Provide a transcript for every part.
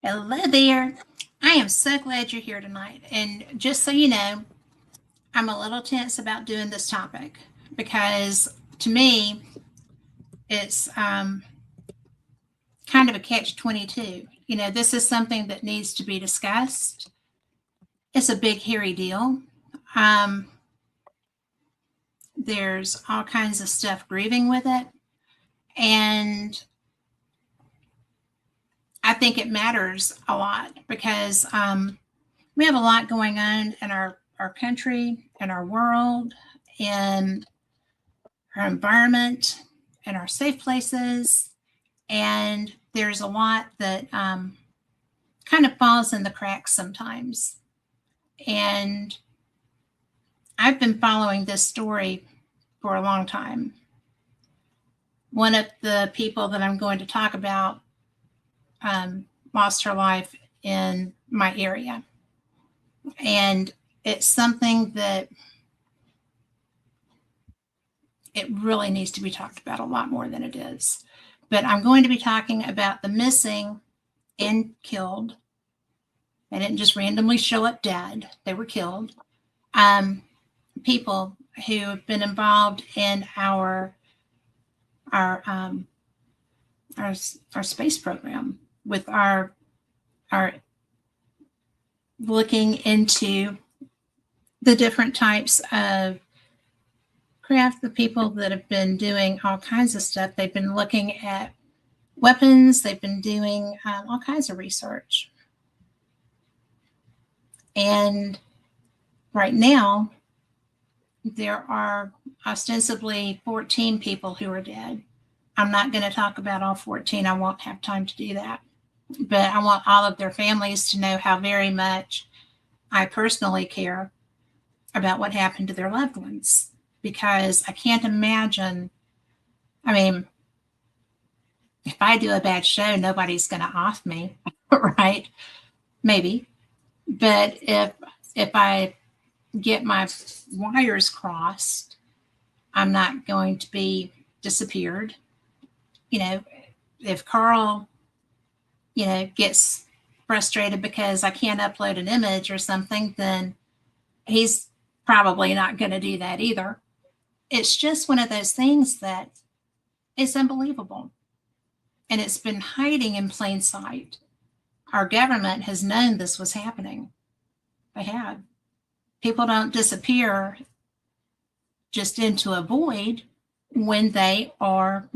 Hello there. I am so glad you're here tonight. And just so you know, I'm a little tense about doing this topic because to me, it's kind of a catch 22. This is something that needs to be discussed. It's a big, hairy deal. Um, there's all kinds of stuff grieving with it. And I think it matters a lot because we have a lot going on in our country, in our world, in our environment, in our safe places. And there's a lot that kind of falls in the cracks sometimes. And I've been following this story for a long time. One of the people that I'm going to talk about lost her life in my area. And it's something that it really needs to be talked about a lot more than it is. But I'm going to be talking about the missing and killed. They didn't just randomly show up dead. They were killed. People who have been involved in our space program with our looking into the different types of craft, the people that have been doing all kinds of stuff. They've been looking at weapons. They've been doing all kinds of research. And right now, there are ostensibly 14 people who are dead. I'm not going to talk about all 14. I won't have time to do that. But I want all of their families to know how very much I personally care about what happened to their loved ones. Because I can't imagine, if I do a bad show, nobody's going to off me, right? Maybe. But if I get my wires crossed, I'm not going to be disappeared. If Carl, gets frustrated because I can't upload an image or something, then he's probably not going to do that either. It's just one of those things that is unbelievable. And it's been hiding in plain sight. Our government has known this was happening. They have. People don't disappear just into a void when they are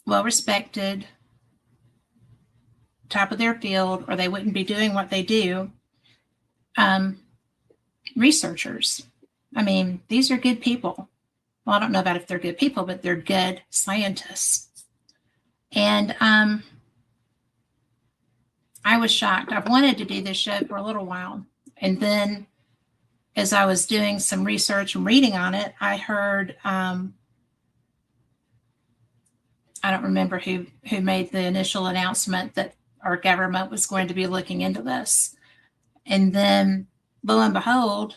well respected, top of their field, or they wouldn't be doing what they do. Researchers. These are good people. Well, I don't know about if they're good people, but they're good scientists. And I was shocked. I've wanted to do this show for a little while. And then as I was doing some research and reading on it, I heard, I don't remember who made the initial announcement that our government was going to be looking into this. And then lo and behold,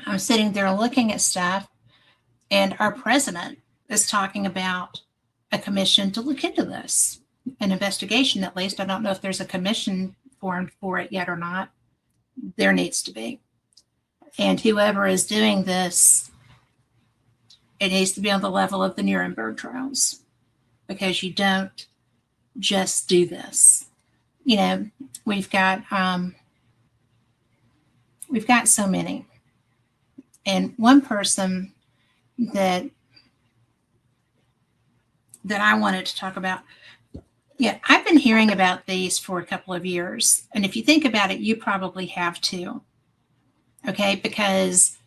I'm sitting there looking at stuff, and our president is talking about a commission to look into this, an investigation at least. I don't know if there's a commission formed for it yet or not. There needs to be. And whoever is doing this, it needs to be on the level of the Nuremberg trials, because you don't just do this. We've got so many. And one person that I wanted to talk about, I've been hearing about these for a couple of years. And if you think about it, you probably have too. Okay, because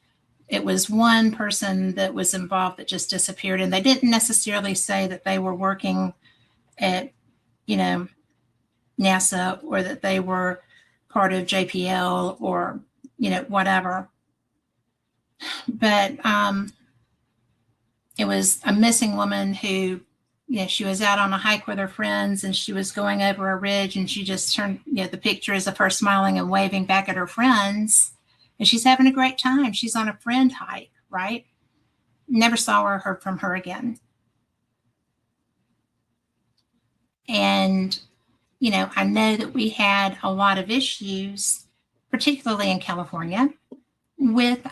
it was one person that was involved that just disappeared, and they didn't necessarily say that they were working at, NASA, or that they were part of JPL, or, whatever. But it was a missing woman who, she was out on a hike with her friends, and she was going over a ridge, and she just turned, the picture is of her smiling and waving back at her friends, and she's having a great time. She's on a friend hike, right? Never saw or heard from her again. And I know that we had a lot of issues, particularly in California, with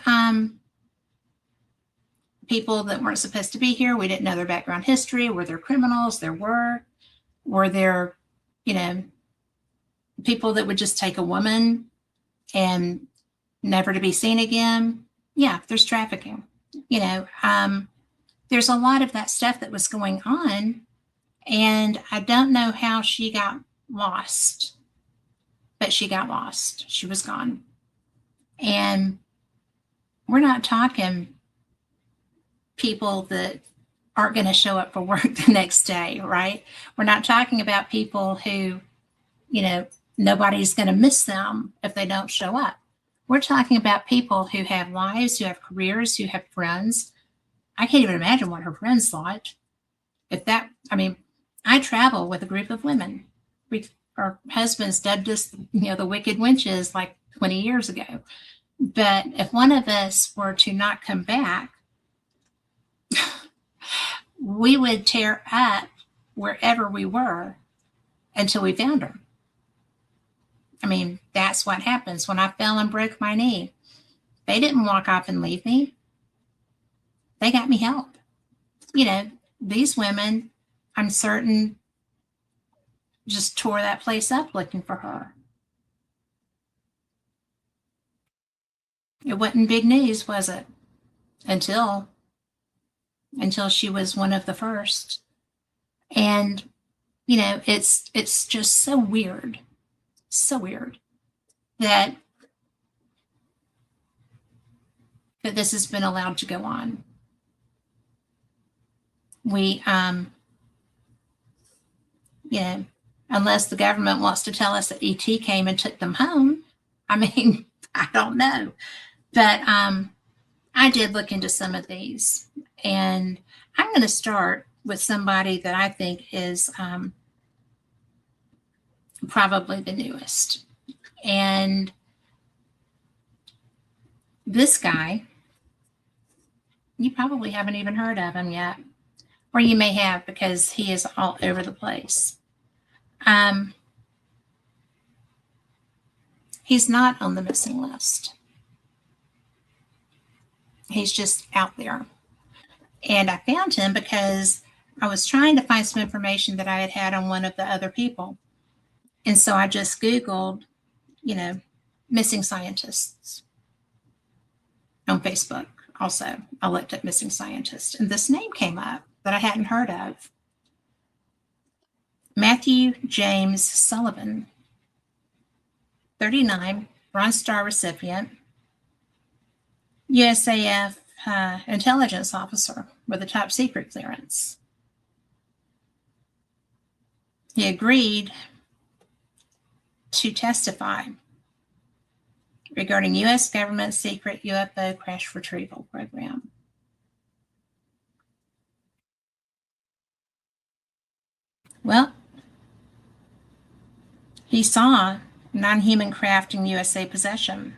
people that weren't supposed to be here. We didn't know their background history. Were there criminals? Were there, people that would just take a woman and never to be seen again? Yeah, there's trafficking. There's a lot of that stuff that was going on, and I don't know how she got lost, but she got lost. She was gone. And we're not talking people that aren't going to show up for work the next day, right? We're not talking about people who, nobody's going to miss them if they don't show up. We're talking about people who have lives, who have careers, who have friends. I can't even imagine what her friends thought. I travel with a group of women. Our husbands dubbed us, the wicked wenches like 20 years ago. But if one of us were to not come back, we would tear up wherever we were until we found her. That's what happens. When I fell and broke my knee, they didn't walk off and leave me. They got me help. These women, I'm certain, just tore that place up looking for her. It wasn't big news, was it? Until she was one of the first. And, it's just so weird that this has been allowed to go on. We, unless the government wants to tell us that ET came and took them home, I don't know. But I did look into some of these, and I'm going to start with somebody that I think is probably the newest. And this guy, you probably haven't even heard of him yet, or you may have, because he is all over the place. He's not on the missing list. He's just out there. And I found him because I was trying to find some information that I had had on one of the other people. And so I just Googled, missing scientists on Facebook. Also, I looked at missing scientists, and this name came up that I hadn't heard of. Matthew James Sullivan, 39, Bronze Star recipient, USAF intelligence officer with a top secret clearance. He agreed to testify regarding U.S. government secret UFO crash retrieval program. Well, he saw non-human craft in USA possession.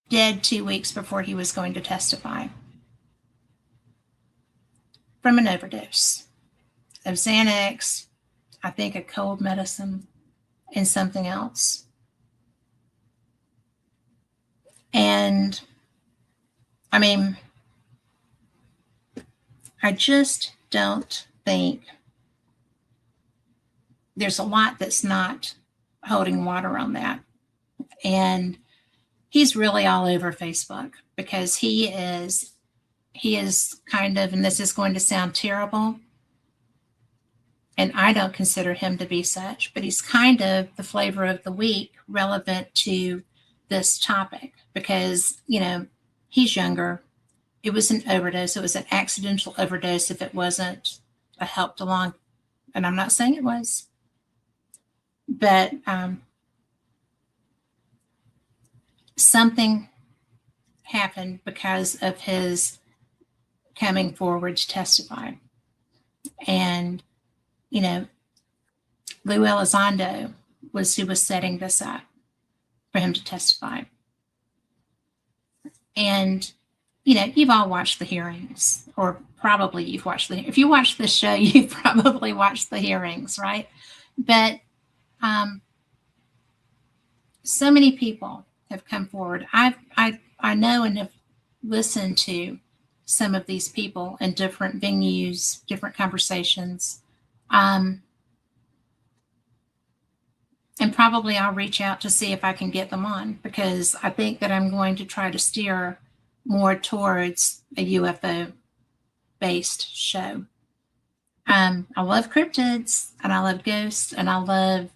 Dead 2 weeks before he was going to testify from an overdose of Xanax, I think a cold medicine, and something else. And I just don't think there's a lot that's not holding water on that. And he's really all over Facebook because he is kind of, and this is going to sound terrible, and I don't consider him to be such, but he's kind of the flavor of the week relevant to this topic because, he's younger. It was an overdose. It was an accidental overdose if it wasn't a helped along. And I'm not saying it was. But something happened because of his coming forward to testify. And, Lou Elizondo was who was setting this up for him to testify. And, you've all watched the hearings, or probably you've watched if you watch the show, you've probably watched the hearings, right? But so many people have come forward. I know and have listened to some of these people in different venues, different conversations. And probably I'll reach out to see if I can get them on, because I think that I'm going to try to steer more towards a UFO based show. I love cryptids, and I love ghosts, and I love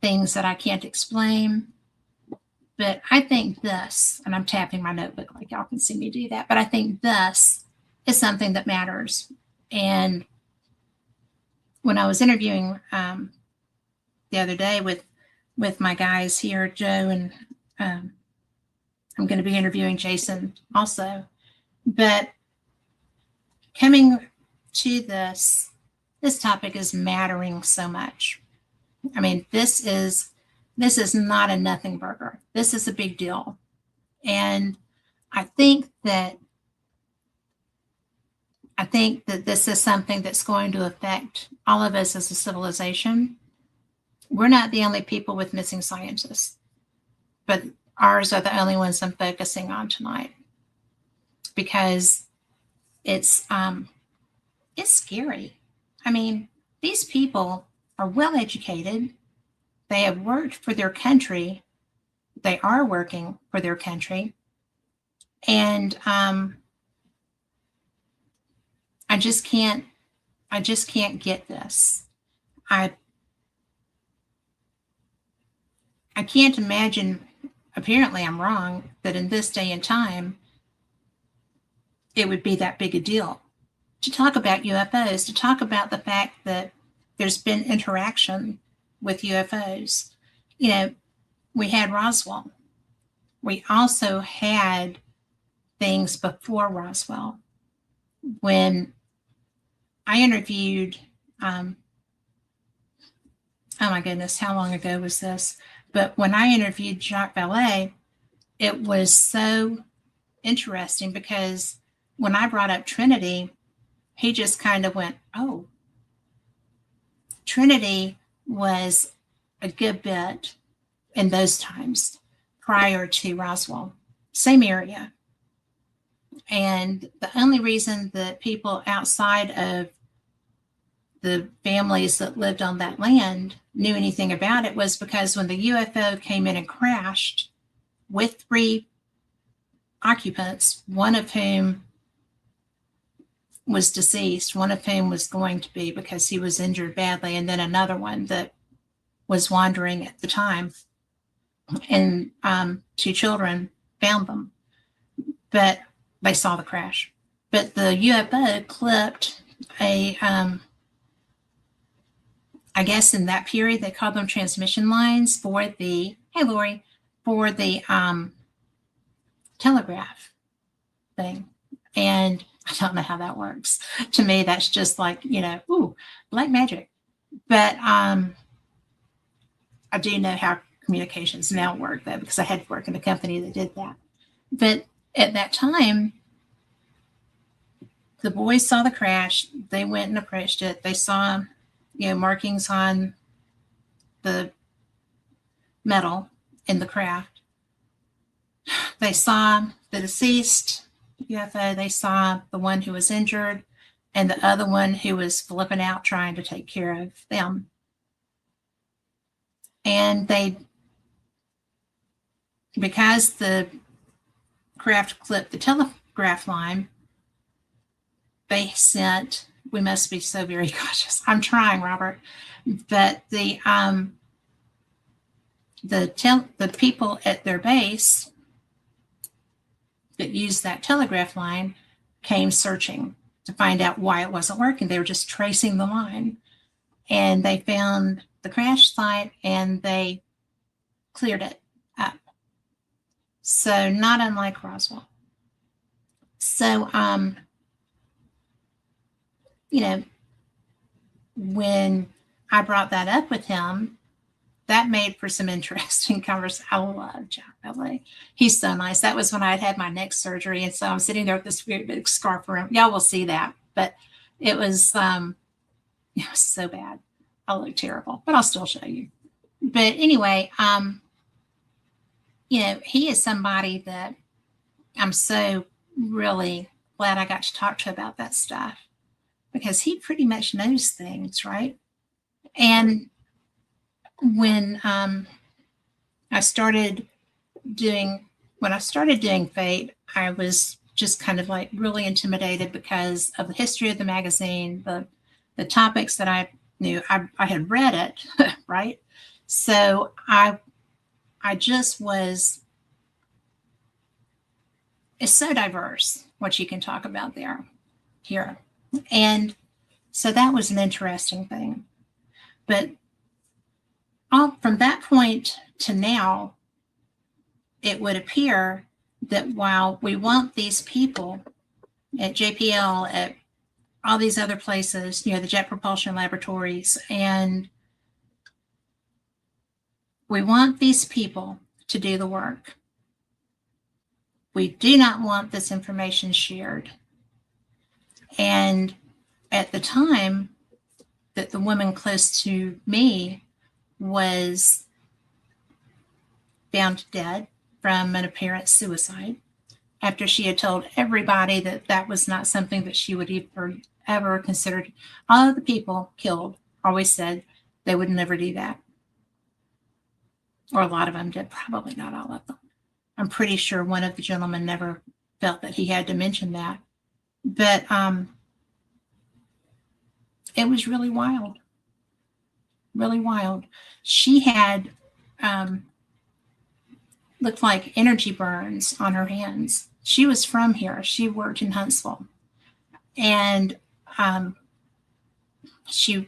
things that I can't explain. But I think this, and I'm tapping my notebook like y'all can see me do that, but I think this is something that matters. And when I was interviewing the other day with my guys here, Joe, and I'm going to be interviewing Jason also. But coming to this topic is mattering so much. I mean, this is not a nothing burger. This is a big deal. And I think that this is something that's going to affect all of us as a civilization. We're not the only people with missing scientists, but ours are the only ones I'm focusing on tonight, because it's scary. I mean, these people are well educated. They have worked for their country. They are working for their country. And I just can't get this. I can't imagine, apparently I'm wrong, that in this day and time, it would be that big a deal to talk about UFOs, to talk about the fact that there's been interaction with UFOs. We had Roswell. We also had things before Roswell. When I interviewed, oh my goodness, how long ago was this? But when I interviewed Jacques Vallée, it was so interesting, because when I brought up Trinity, he just kind of went, oh, Trinity was a good bit in those times prior to Roswell, same area. And the only reason that people outside of the families that lived on that land knew anything about it was because when the UFO came in and crashed with 3 occupants, one of whom was deceased, one of whom was going to be because he was injured badly, and then another one that was wandering at the time, and 2 children found them, but they saw the crash. But the UFO clipped a I guess in that period they called them transmission lines for the telegraph thing. And I don't know how that works. To me, that's just like, ooh, black magic. But I do know how communications now work, though, because I had to work in a company that did that. But at that time, the boys saw the crash. They went and approached it. They saw, markings on the metal in the craft. They saw the deceased UFO. They saw the one who was injured and the other one who was flipping out trying to take care of them. And because the craft clipped the telegraph line, they sent, we must be so very cautious. I'm trying, Robert, but the people at their base that used that telegraph line came searching to find out why it wasn't working. They were just tracing the line, and they found the crash site and they cleared it up. So not unlike Roswell. So, when I brought that up with him, that made for some interesting conversation. I love Jack Ballet. He's so nice. That was when I had my neck surgery. And so I'm sitting there with this very big scarf around. Y'all will see that. But it was so bad. I look terrible, but I'll still show you. But anyway, he is somebody that I'm so really glad I got to talk to about that stuff, because he pretty much knows things, right? And when I started doing Fate, I was just kind of like really intimidated because of the history of the magazine, the topics that I knew. I had read it, right? So I just was, it's so diverse what you can talk about here. And so that was an interesting thing. But from that point to now, it would appear that while we want these people at JPL, at all these other places, the Jet Propulsion Laboratories, and we want these people to do the work, we do not want this information shared. And at the time that the woman close to me was found dead from an apparent suicide, after she had told everybody that that was not something that she would ever considered. All of the people killed always said they would never do that. Or a lot of them did, probably not all of them. I'm pretty sure one of the gentlemen never felt that he had to mention that. But it was really wild. Really wild. She had looked like energy burns on her hands. She was from here. She worked in Huntsville. And she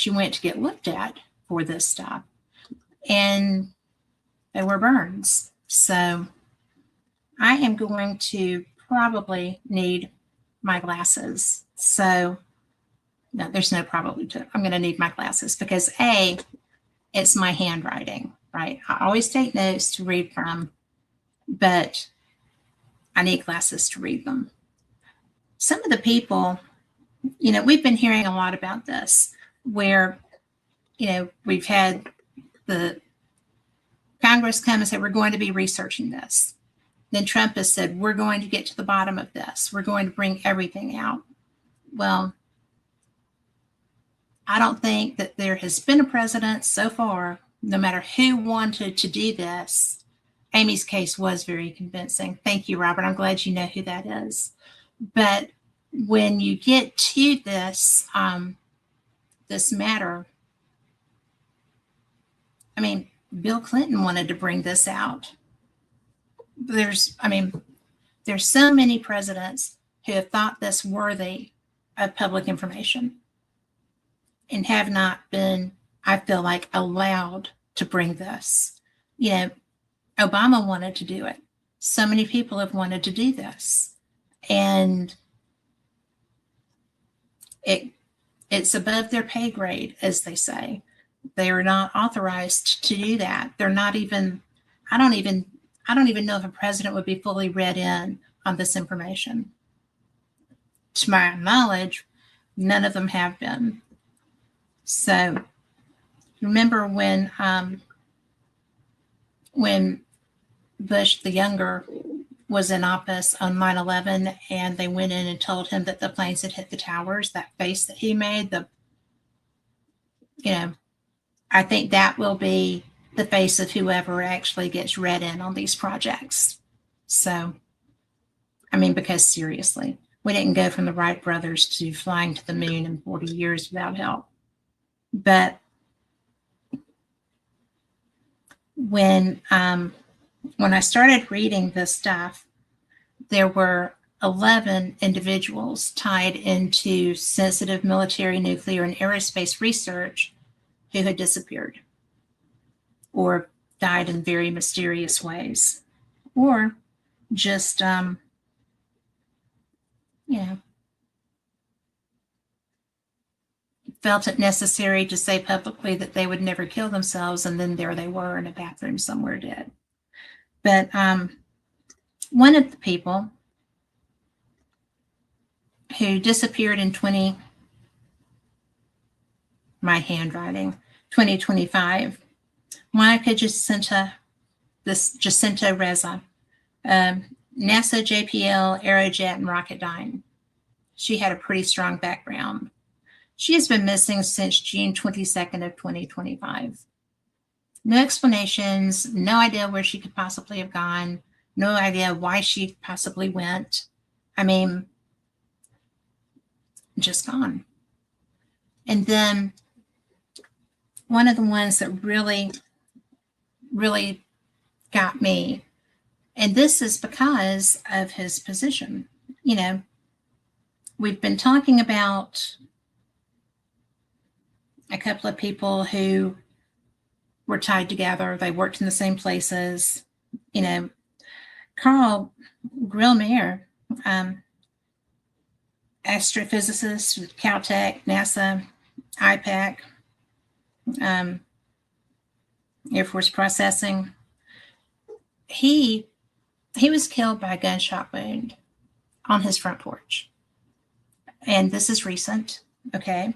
went to get looked at for this stuff. And there were burns. So I am going to probably need my glasses. So no, there's no probably. I'm going to need my glasses because it's my handwriting, right? I always take notes to read from, but I need glasses to read them. Some of the people, we've been hearing a lot about this, where, we've had the Congress come and say, we're going to be researching this. Then Trump has said, we're going to get to the bottom of this. We're going to bring everything out. Well, I don't think that there has been a president so far, no matter who wanted to do this. Amy's case was very convincing. Thank you, Robert. I'm glad you know who that is. But when you get to this, this matter, Bill Clinton wanted to bring this out. There's so many presidents who have thought this worthy of public information and have not been, I feel like, allowed to bring this. Obama wanted to do it. So many people have wanted to do this. And it's above their pay grade, as they say. They are not authorized to do that. They're not even, I don't even know if a president would be fully read in on this information. To my knowledge, none of them have been. So remember when Bush the Younger was in office on 9/11 and they went in and told him that the planes had hit the towers, that face that he made, I think that will be the face of whoever actually gets read in on these projects. So, because seriously, we didn't go from the Wright brothers to flying to the moon in 40 years without help. But when I started reading this stuff, there were 11 individuals tied into sensitive military, nuclear, and aerospace research who had disappeared or died in very mysterious ways, or just, felt it necessary to say publicly that they would never kill themselves, and then there they were in a bathroom somewhere dead. But one of the people who disappeared in 2025, Monica Jacinta Reza, NASA, JPL, Aerojet, and Rocketdyne. She had a pretty strong background. She has been missing since June 22nd of 2025. No explanations, no idea where she could possibly have gone, no idea why she possibly went. I mean, just gone. And then one of the ones that really, really got me, and this is because of his position. You know, we've been talking about a couple of people who were tied together. They worked in the same places. You know, Carl Grillmeyer, astrophysicist with Caltech, NASA, IPAC, Air Force Processing. He was killed by a gunshot wound on his front porch. And this is recent, okay?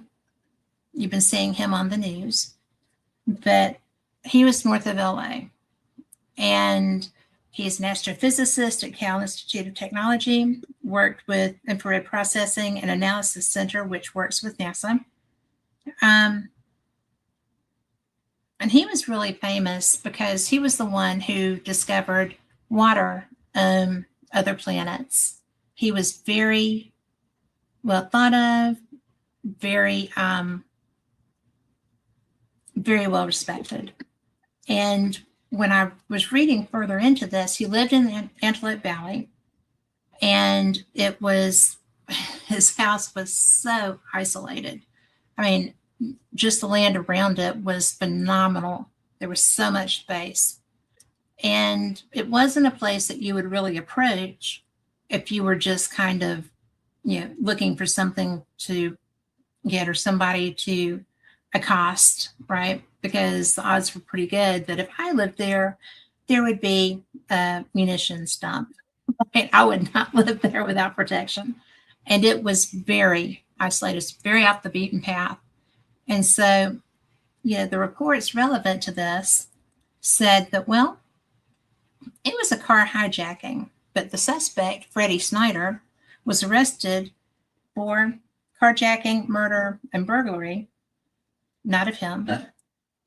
You've been seeing him on the news. But he was north of LA. And he's an astrophysicist at Cal Institute of Technology, worked with Infrared Processing and Analysis Center, which works with NASA. And he was really famous because he was the one who discovered water on other planets. He was very well thought of, very well respected. And when I was reading further into this, he lived in the Antelope Valley, and his house was so isolated. I mean, just the land around it was phenomenal. There was so much space. And it wasn't a place that you would really approach if you were just kind of, looking for something to get or somebody to accost, right? Because the odds were pretty good that if I lived there, there would be a munitions dump. I would not live there without protection. And it was very isolated, very off the beaten path. And so, the reports relevant to this said that, well, it was a car hijacking, but the suspect, Freddie Snyder, was arrested for carjacking, murder, and burglary, not of him.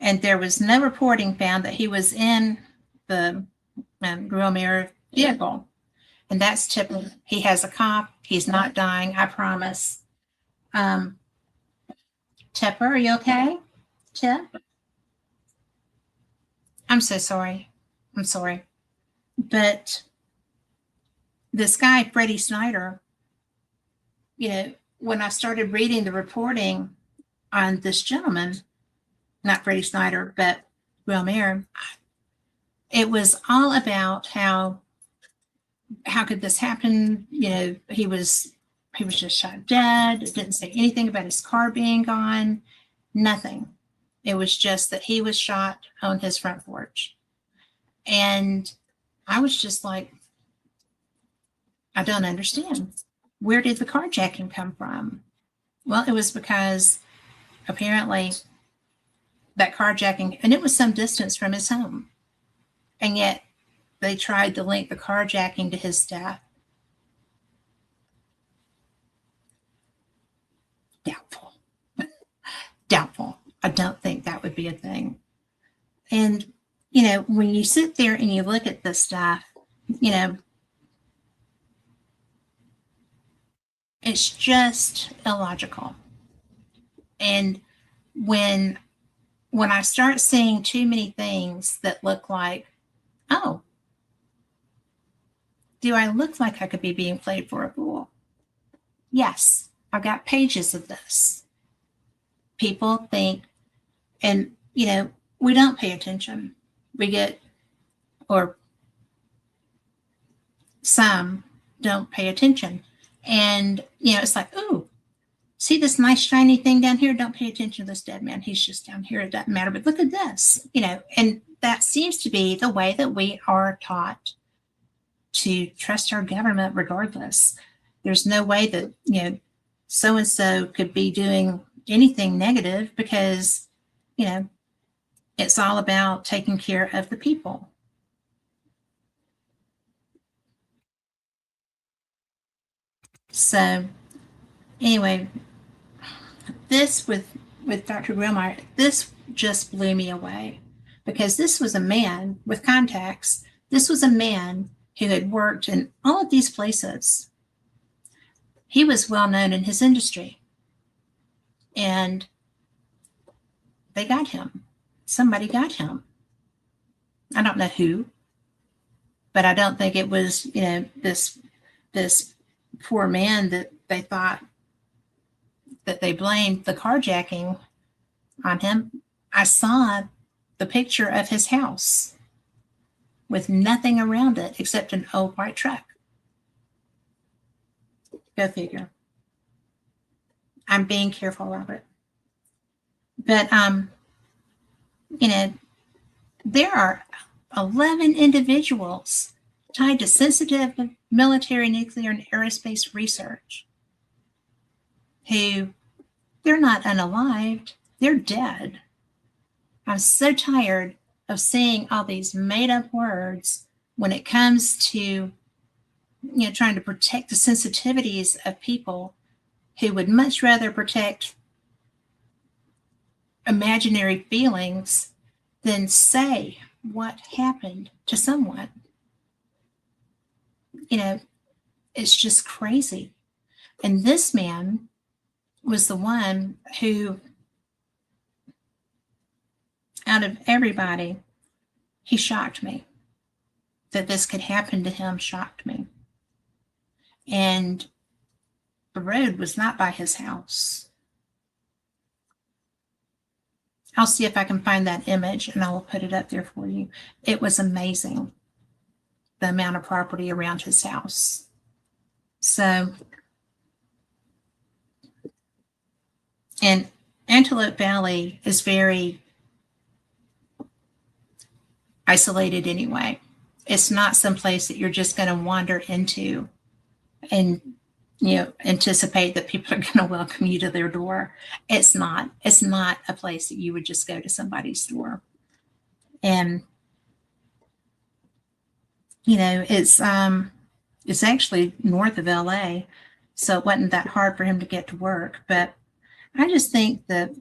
And there was no reporting found that he was in the Grillmeyer vehicle. And that's typical. He has a cop. He's not dying, I promise. Tipper, are you okay? Tip? I'm so sorry. I'm sorry. But this guy, Freddie Snyder, when I started reading the reporting on this gentleman, not Freddie Snyder, but Grillmeyer, it was all about how could this happen? He was just shot dead. It didn't say anything about his car being gone. Nothing. It was just that he was shot on his front porch. And I was just like, I don't understand. Where did the carjacking come from? Well, it was because apparently that carjacking, and it was some distance from his home. And yet they tried to link the carjacking to his death. Doubtful. I don't think that would be a thing. And, when you sit there and you look at this stuff, it's just illogical. And when I start seeing too many things that look like, oh, do I look like I could be being played for a fool? Yes, I've got pages of this. People think, and, we don't pay attention. We get, or some don't pay attention. And, it's like, ooh, see this nice shiny thing down here? Don't pay attention to this dead man. He's just down here. It doesn't matter. But look at this, and that seems to be the way that we are taught to trust our government regardless. There's no way that, so-and-so could be doing anything negative because, it's all about taking care of the people. So anyway, this with Dr. Grillmeyer, this just blew me away because this was a man with contacts. This was a man who had worked in all of these places. He was well known in his industry. And they got him. Somebody got him. I don't know who, but I don't think it was, this poor man that they thought that they blamed the carjacking on him. I saw the picture of his house with nothing around it except an old white truck. Go figure. I'm being careful, Robert. But, there are 11 individuals tied to sensitive military, nuclear, and aerospace research who, they're not unalived, they're dead. I'm so tired of seeing all these made-up words when it comes to, trying to protect the sensitivities of people who would much rather protect imaginary feelings than say what happened to someone. It's just crazy. And this man was the one who, out of everybody, he shocked me. That this could happen to him shocked me. And the road was not by his house. I'll see if I can find that image and I will put it up there for you. It was amazing, the amount of property around his house. So, and Antelope Valley is very isolated anyway. It's not someplace that you're just going to wander into and anticipate that people are going to welcome you to their door. It's not a place that you would just go to somebody's door. And, it's actually north of LA. So it wasn't that hard for him to get to work. But I just think that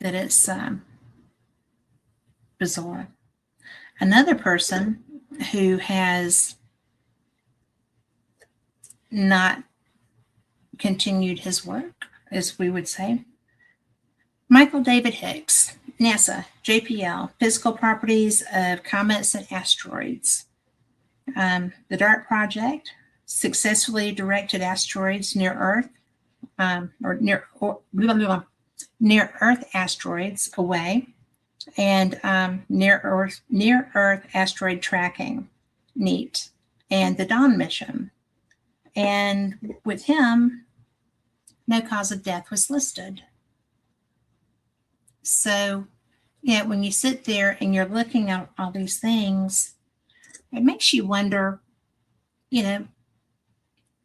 it's bizarre. Another person who has not continued his work, as we would say. Michael David Hicks, NASA, JPL, Physical Properties of Comets and Asteroids. The DART project successfully directed asteroids near Earth, near Earth asteroids away, and near Earth asteroid tracking, NEAT, and the Dawn mission. And with him, no cause of death was listed. So, when you sit there and you're looking at all these things, it makes you wonder,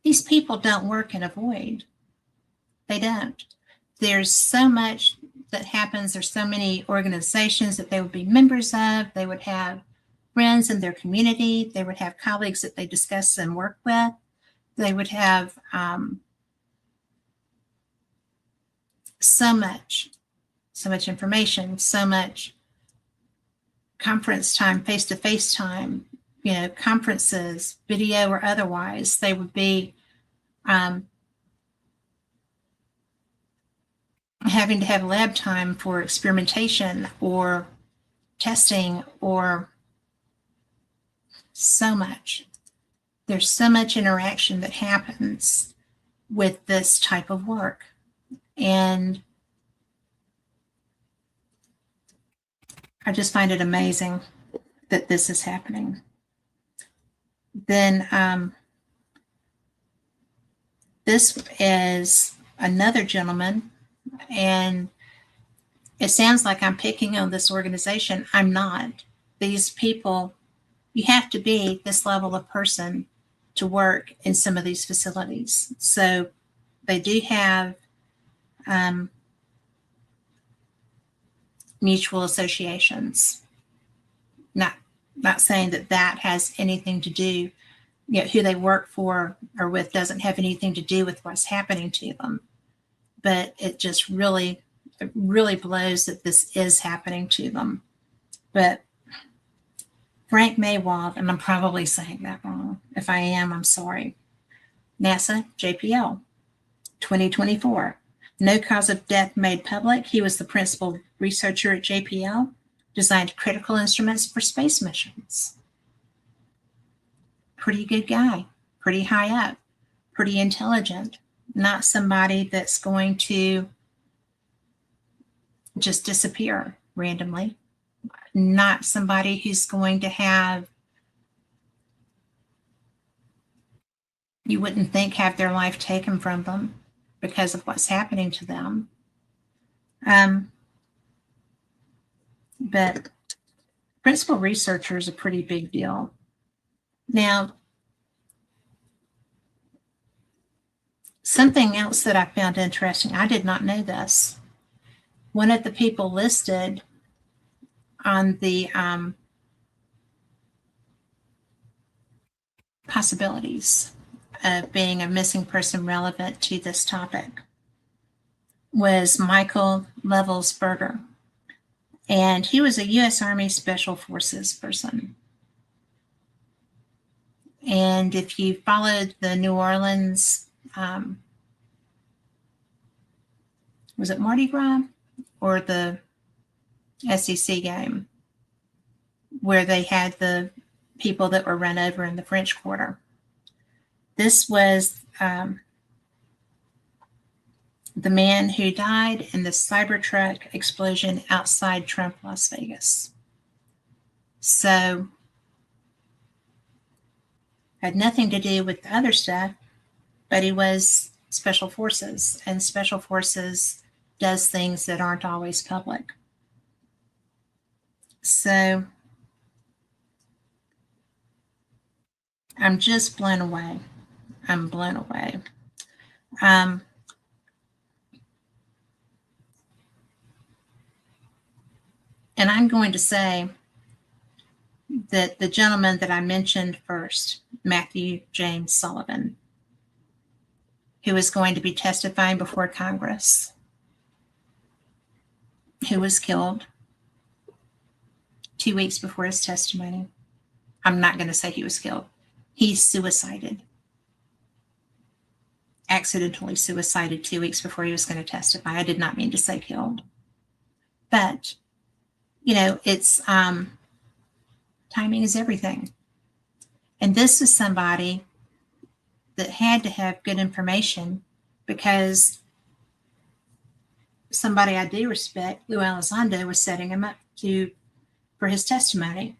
these people don't work in a void. They don't. There's so much that happens. There's so many organizations that they would be members of. They would have friends in their community. They would have colleagues that they discuss and work with. They would have so much information, so much conference time, face-to-face time, conferences, video or otherwise. They would be having to have lab time for experimentation or testing or so much. There's so much interaction that happens with this type of work. And I just find it amazing that this is happening. Then This is another gentleman, and it sounds like I'm picking on this organization. I'm not. These people, you have to be this level of person to work in some of these facilities. So they do have mutual associations. Not saying that that has anything to do, who they work for or with doesn't have anything to do with what's happening to them. But it just really blows that this is happening to them. But Frank Maywald, and I'm probably saying that wrong. If I am, I'm sorry. NASA, JPL, 2024. No cause of death made public. He was the principal researcher at JPL, designed critical instruments for space missions. Pretty good guy, pretty high up, pretty intelligent, not somebody that's going to just disappear randomly, not somebody who's going to have, you wouldn't think, have their life taken from them because of what's happening to them. But principal researcher is a pretty big deal. Now, something else that I found interesting, I did not know this. One of the people listed on the possibilities of being a missing person relevant to this topic was Michael Levelsberger. And he was a U.S. Army Special Forces person. And if you followed the New Orleans, was it Mardi Gras or the SEC game where they had the people that were run over in the French Quarter? This was the man who died in the Cybertruck explosion outside Trump, Las Vegas. So, had nothing to do with the other stuff, but he was Special Forces, and Special Forces does things that aren't always public. So, I'm just blown away. I'm blown away. And I'm going to say that the gentleman that I mentioned first, Matthew James Sullivan, who is going to be testifying before Congress, who was killed 2 weeks before his testimony. I'm not going to say he was killed. He suicided. Accidentally suicided 2 weeks before he was going to testify. I did not mean to say killed. But, it's timing is everything. And this is somebody that had to have good information, because somebody I do respect, Lou Elizondo, was setting him up for his testimony.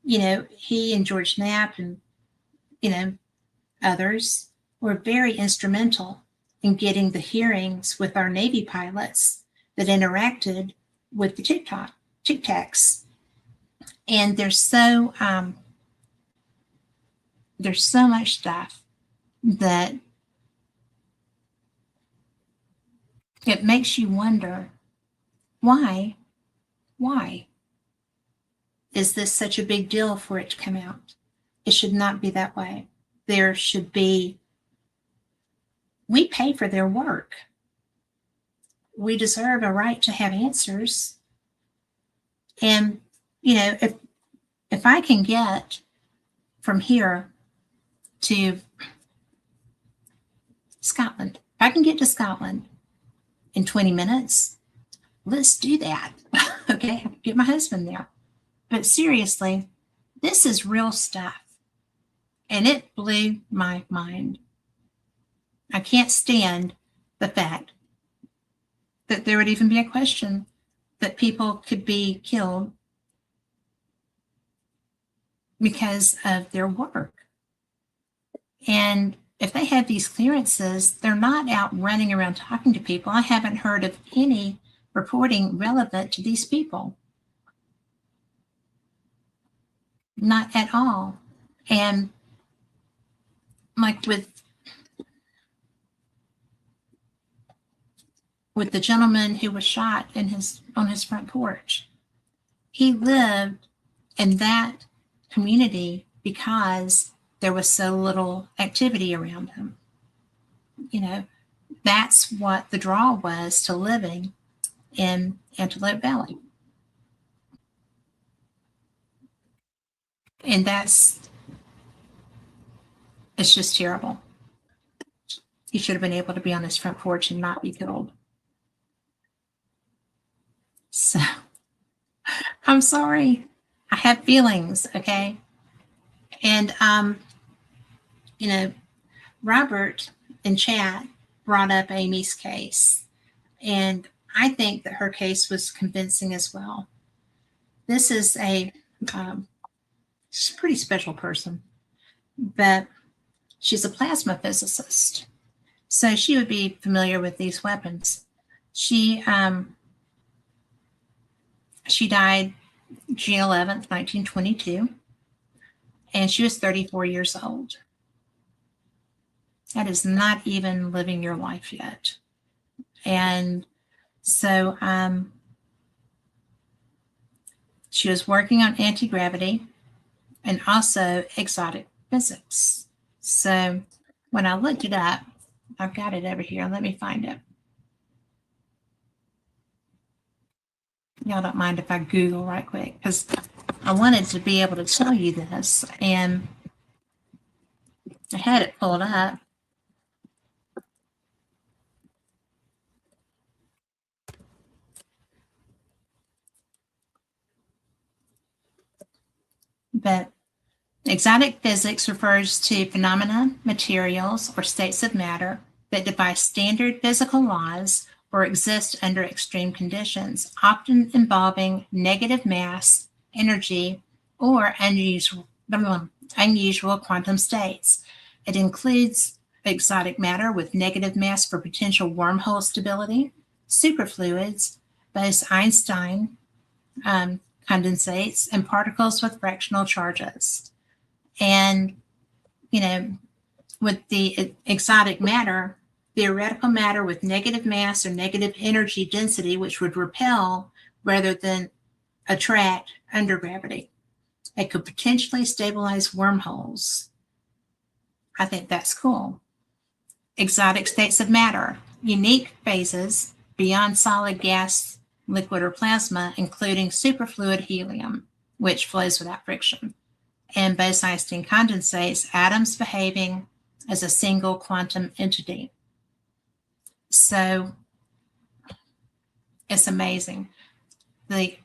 He and George Knapp and, others were very instrumental in getting the hearings with our Navy pilots that interacted with the Tic Tacs. And there's so much stuff that it makes you wonder, why is this such a big deal for it to come out? It should not be that way. There should be, we pay for their work. We deserve a right to have answers. And, if I can get from here to Scotland, if I can get to Scotland in 20 minutes, let's do that. Okay, get my husband there. But seriously, this is real stuff. And it blew my mind. I can't stand the fact that there would even be a question that people could be killed because of their work. And if they have these clearances, they're not out running around talking to people. I haven't heard of any reporting relevant to these people. Not at all. And like with the gentleman who was shot in on his front porch, he lived in that community because there was so little activity around him. You know, that's what the draw was to living in Antelope Valley. And it's just terrible. He should have been able to be on his front porch and not be killed. So I'm sorry. I have feelings, okay? And you know, Robert in chat brought up Amy's case, and I think that her case was convincing as well. This is she's a pretty special person, but she's a plasma physicist, so she would be familiar with these weapons. She died June 11th, 1922, and she was 34 years old. That is not even living your life yet. And so she was working on anti-gravity and also exotic physics. So when I looked it up, I've got it over here. Let me find it. Y'all don't mind if I Google right quick, because I wanted to be able to tell you this, and I had it pulled up. But exotic physics refers to phenomena, materials, or states of matter that defy standard physical laws or exist under extreme conditions, often involving negative mass, energy, or unusual quantum states. It includes exotic matter with negative mass for potential wormhole stability, superfluids, Bose-Einstein condensates, and particles with fractional charges. And, you know, with the exotic matter, theoretical matter with negative mass or negative energy density, which would repel rather than attract under gravity. It could potentially stabilize wormholes. I think that's cool. Exotic states of matter, unique phases beyond solid, gas, liquid, or plasma, including superfluid helium, which flows without friction, and Bose-Einstein condensates, atoms behaving as a single quantum entity. So it's amazing. I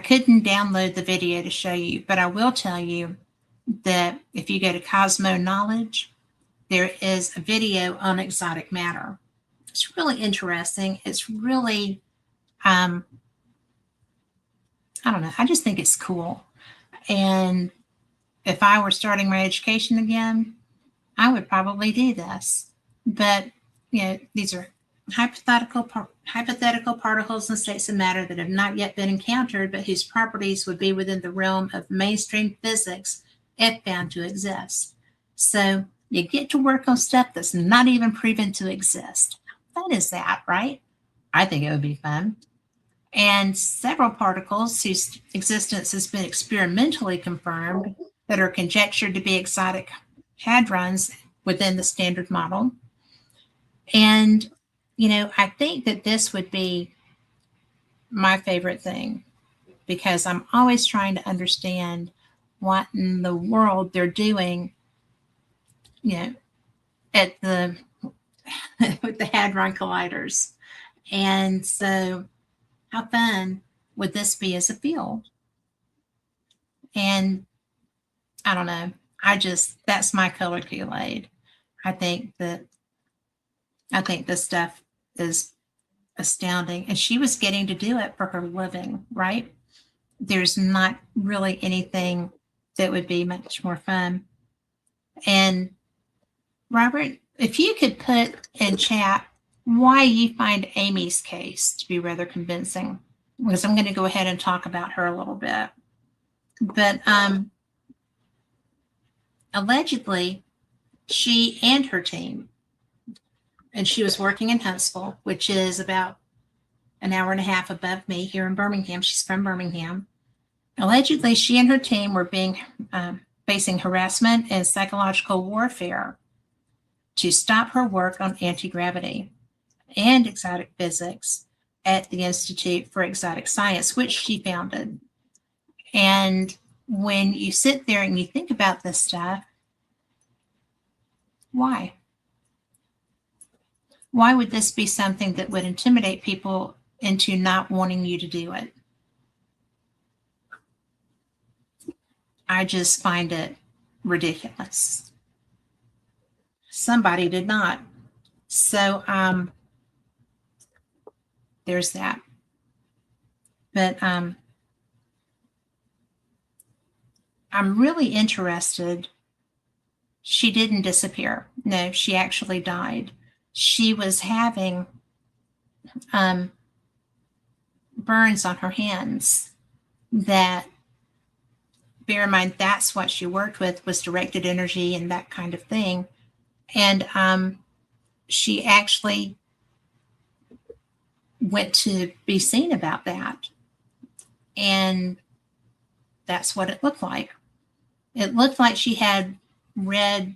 couldn't download the video to show you, but I will tell you that if you go to Cosmo Knowledge, there is a video on exotic matter. It's really interesting. It's really, I don't know, I just think it's cool. And if I were starting my education again, I would probably do this. But, you know, these are hypothetical particles and states of matter that have not yet been encountered, but whose properties would be within the realm of mainstream physics if found to exist. So you get to work on stuff that's not even proven to exist. That is that, right? I think it would be fun. And several particles whose existence has been experimentally confirmed that are conjectured to be exotic hadrons within the standard model. And, you know, I think that this would be my favorite thing, because I'm always trying to understand what in the world they're doing, you know, at the with the hadron colliders. And so how fun would this be as a field? And I don't know. That's my color Kool-Aid. I think this stuff is astounding. And she was getting to do it for her living, right? There's not really anything that would be much more fun. And Robert, if you could put in chat why you find Amy's case to be rather convincing, because I'm going to go ahead and talk about her a little bit. But allegedly, she and her team, and she was working in Huntsville, which is about an hour and a half above me here in Birmingham. She's from Birmingham. Allegedly, she and her team were facing harassment and psychological warfare to stop her work on anti-gravity and exotic physics at the Institute for Exotic Science, which she founded. And when you sit there and you think about this stuff, why? Why would this be something that would intimidate people into not wanting you to do it? I just find it ridiculous. Somebody did not. So there's that. But I'm really interested. She didn't disappear. No, she actually died. She was having burns on her hands that, bear in mind, that's what she worked with, was directed energy and that kind of thing. And she actually went to be seen about that. And that's what it looked like. It looked like she had red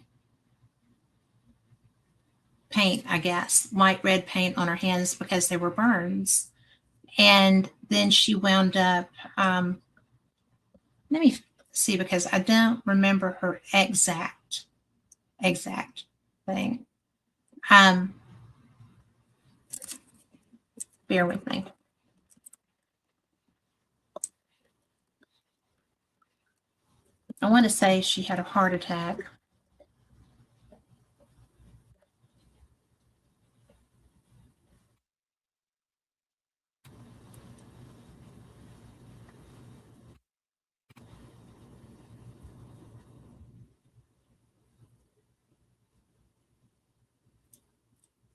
paint, I guess, light red paint on her hands because they were burns. And then she wound up, let me see, because I don't remember her exact thing. Bear with me. I want to say she had a heart attack.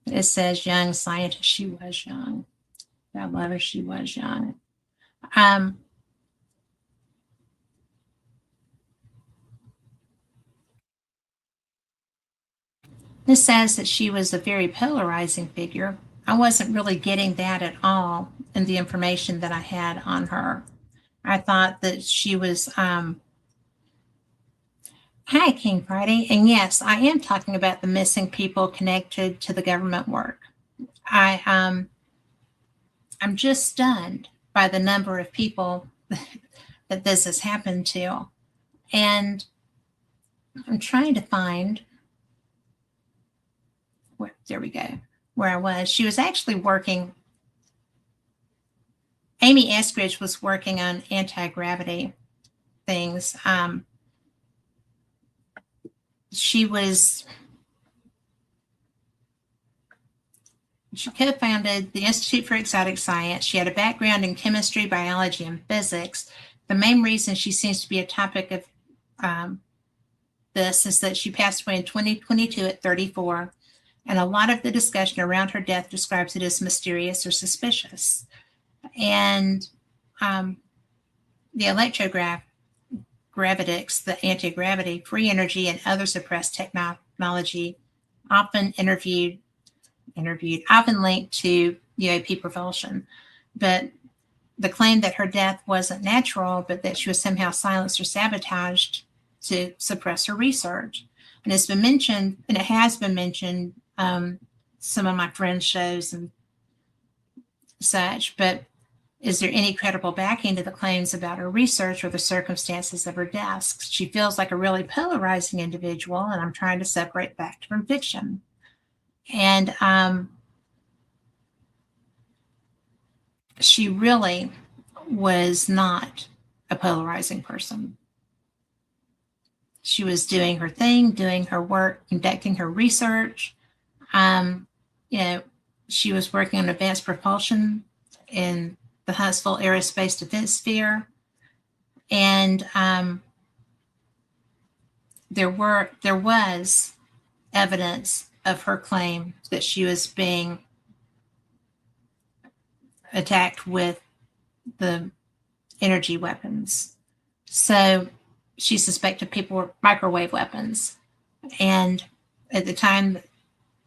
It says young scientist. She was young. God love her, she was young. This says that she was a very polarizing figure. I wasn't really getting that at all in the information that I had on her. I thought that she was, hi, King Friday. And yes, I am talking about the missing people connected to the government work. I'm just stunned by the number of people that this has happened to. And I'm trying to find, there we go, where I was. She was actually working, Amy Eskridge was working on anti-gravity things. She co-founded the Institute for Exotic Science. She had a background in chemistry, biology, and physics. The main reason she seems to be a topic of this is that she passed away in 2022 at 34, and a lot of the discussion around her death describes it as mysterious or suspicious. And the gravitics, the anti-gravity, free energy, and other suppressed technology often often linked to UAP propulsion. But the claim that her death wasn't natural, but that she was somehow silenced or sabotaged to suppress her research. And it's been mentioned, and it has been mentioned, some of my friends' shows and such, but is there any credible backing to the claims about her research or the circumstances of her death? She feels like a really polarizing individual, and I'm trying to separate fact from fiction. And she really was not a polarizing person. She was doing her thing, doing her work, conducting her research. She was working on advanced propulsion in the Huntsville Aerospace Defense Sphere. And there was evidence of her claim that she was being attacked with the energy weapons. So she suspected people were microwave weapons. And at the time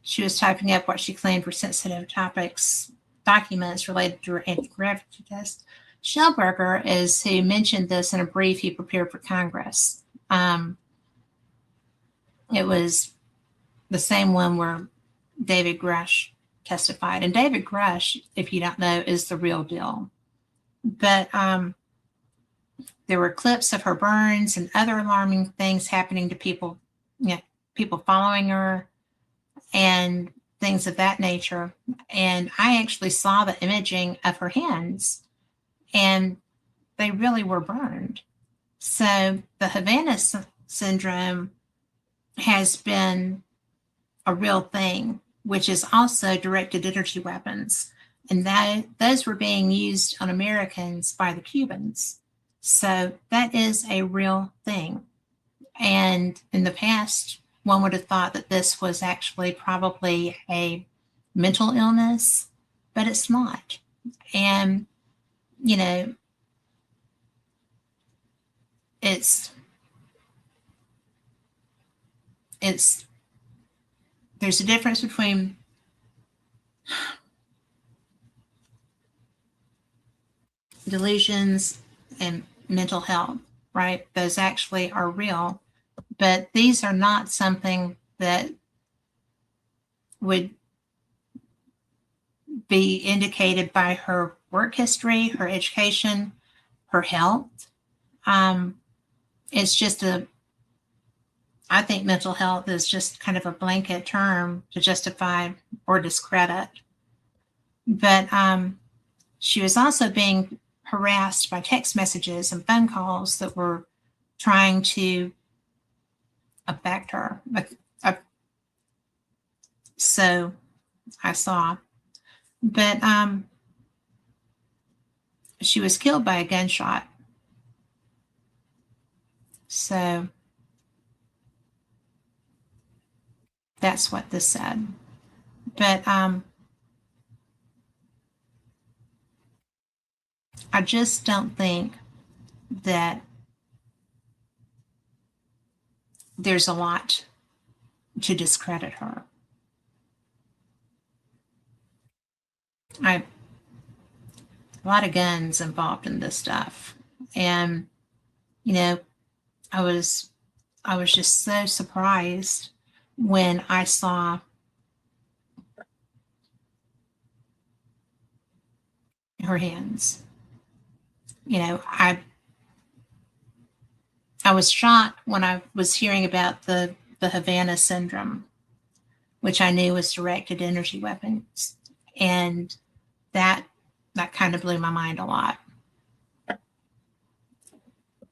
she was typing up what she claimed were sensitive topics, documents related to her anti-gravity test, Schellberger is who mentioned this in a brief he prepared for Congress. It was the same one where David Grush testified. And David Grush, if you don't know, is the real deal. But there were clips of her burns and other alarming things happening to people, people following her and things of that nature. And I actually saw the imaging of her hands, and they really were burned. So the Havana syndrome has been a real thing, which is also directed energy weapons. And those were being used on Americans by the Cubans. So that is a real thing. And in the past, one would have thought that this was actually probably a mental illness, but it's not. And, there's a difference between delusions and mental health, right? Those actually are real, but these are not something that would be indicated by her work history, her education, her health. It's just I think mental health is just kind of a blanket term to justify or discredit. But she was also being harassed by text messages and phone calls that were trying to affect her. So I saw. But she was killed by a gunshot. So that's what this said. But I just don't think that there's a lot to discredit her. A lot of guns involved in this stuff. And, I was just so surprised when I saw her hands. I was shocked when I was hearing about the Havana syndrome, which I knew was directed energy weapons. And that kind of blew my mind a lot.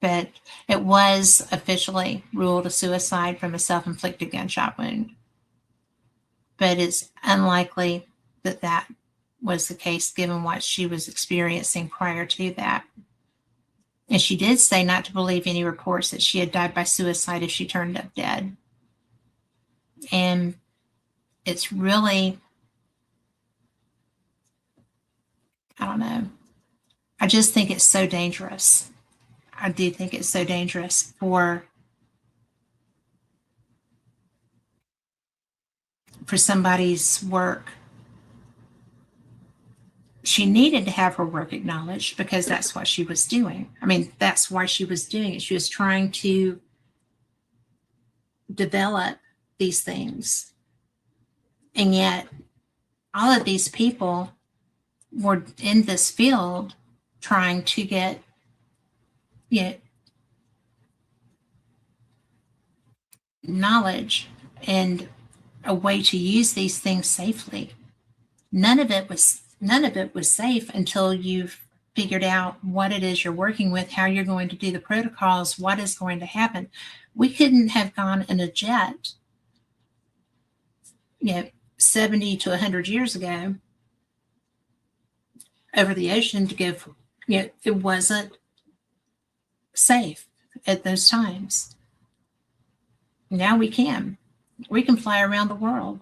But it was officially ruled a suicide from a self-inflicted gunshot wound. But it's unlikely that that was the case given what she was experiencing prior to that. And she did say not to believe any reports that she had died by suicide if she turned up dead. And it's really, I don't know. I just think it's so dangerous. I do think it's so dangerous for somebody's work. She needed to have her work acknowledged because that's what she was doing. I mean, that's why she was doing it. She was trying to develop these things. And yet, all of these people were in this field trying to get knowledge and a way to use these things safely. None of it was safe until you've figured out what it is you're working with, how you're going to do the protocols, what is going to happen. We couldn't have gone in a jet 70 to 100 years ago over the ocean to go, it wasn't safe at those times. Now we can. We can fly around the world.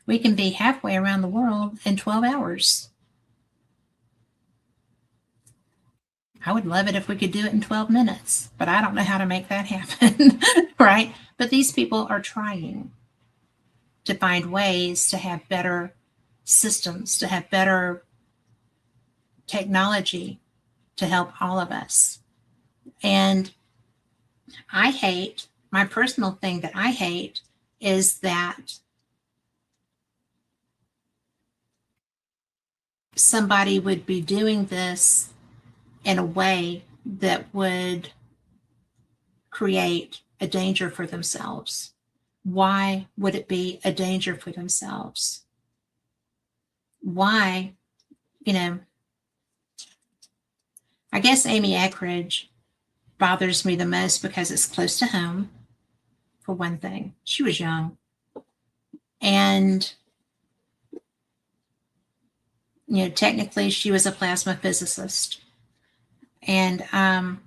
We can be halfway around the world in 12 hours. I would love it if we could do it in 12 minutes, but I don't know how to make that happen, right? But these people are trying to find ways to have better systems, to have better technology to help all of us. And I hate, my personal thing that I hate is that somebody would be doing this in a way that would create a danger for themselves. Why would it be a danger for themselves? Why, you know, I guess Amy Eckridge bothers me the most because it's close to home, for one thing. She was young. And, you know, technically she was a plasma physicist. And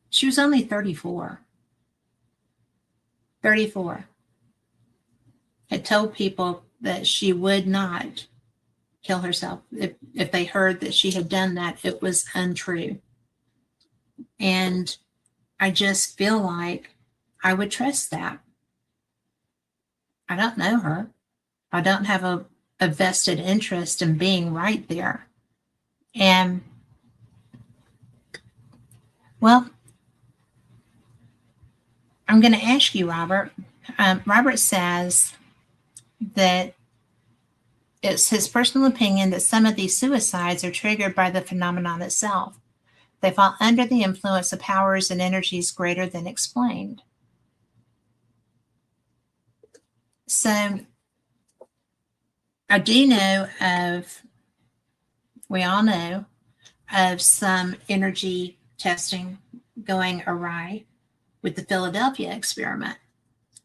she was only 34. 34. Had told people that she would not kill herself. If they heard that she had done that, it was untrue. And I just feel like I would trust that. I don't know her. I don't have a vested interest in being right there. And, well, I'm going to ask you, Robert. Robert says that it's his personal opinion that some of these suicides are triggered by the phenomenon itself. They fall under the influence of powers and energies greater than explained. So I do know of, we all know of some energy testing going awry with the Philadelphia experiment.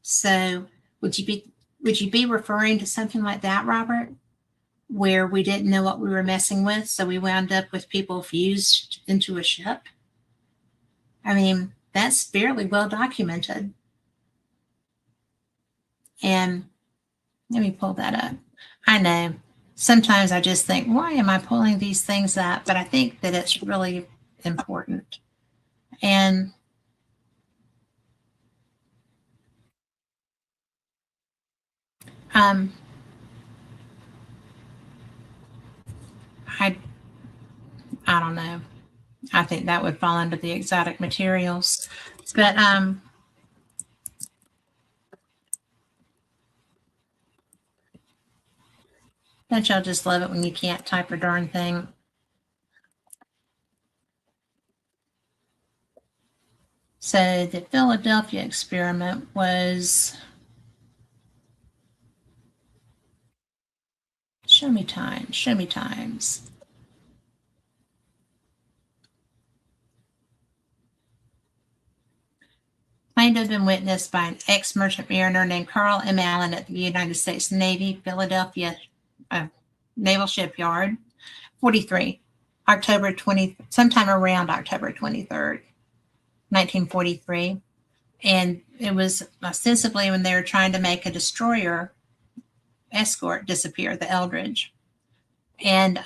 So would you be referring to something like that, Robert? Where we didn't know what we were messing with, so we wound up with people fused into a ship? I mean, that's fairly well documented. And let me pull that up. I know sometimes I just think, why am I pulling these things up? But I think that it's really important. And I don't know. I think that would fall under the exotic materials. But don't y'all just love it when you can't type a darn thing? So the Philadelphia experiment was, show me times. Claimed to have been witnessed by an ex-merchant mariner named Carl M. Allen at the United States Navy, Philadelphia Naval Shipyard, 43, October 20, sometime around October 23rd, 1943. And it was ostensibly when they were trying to make a destroyer escort disappear, the Eldridge. And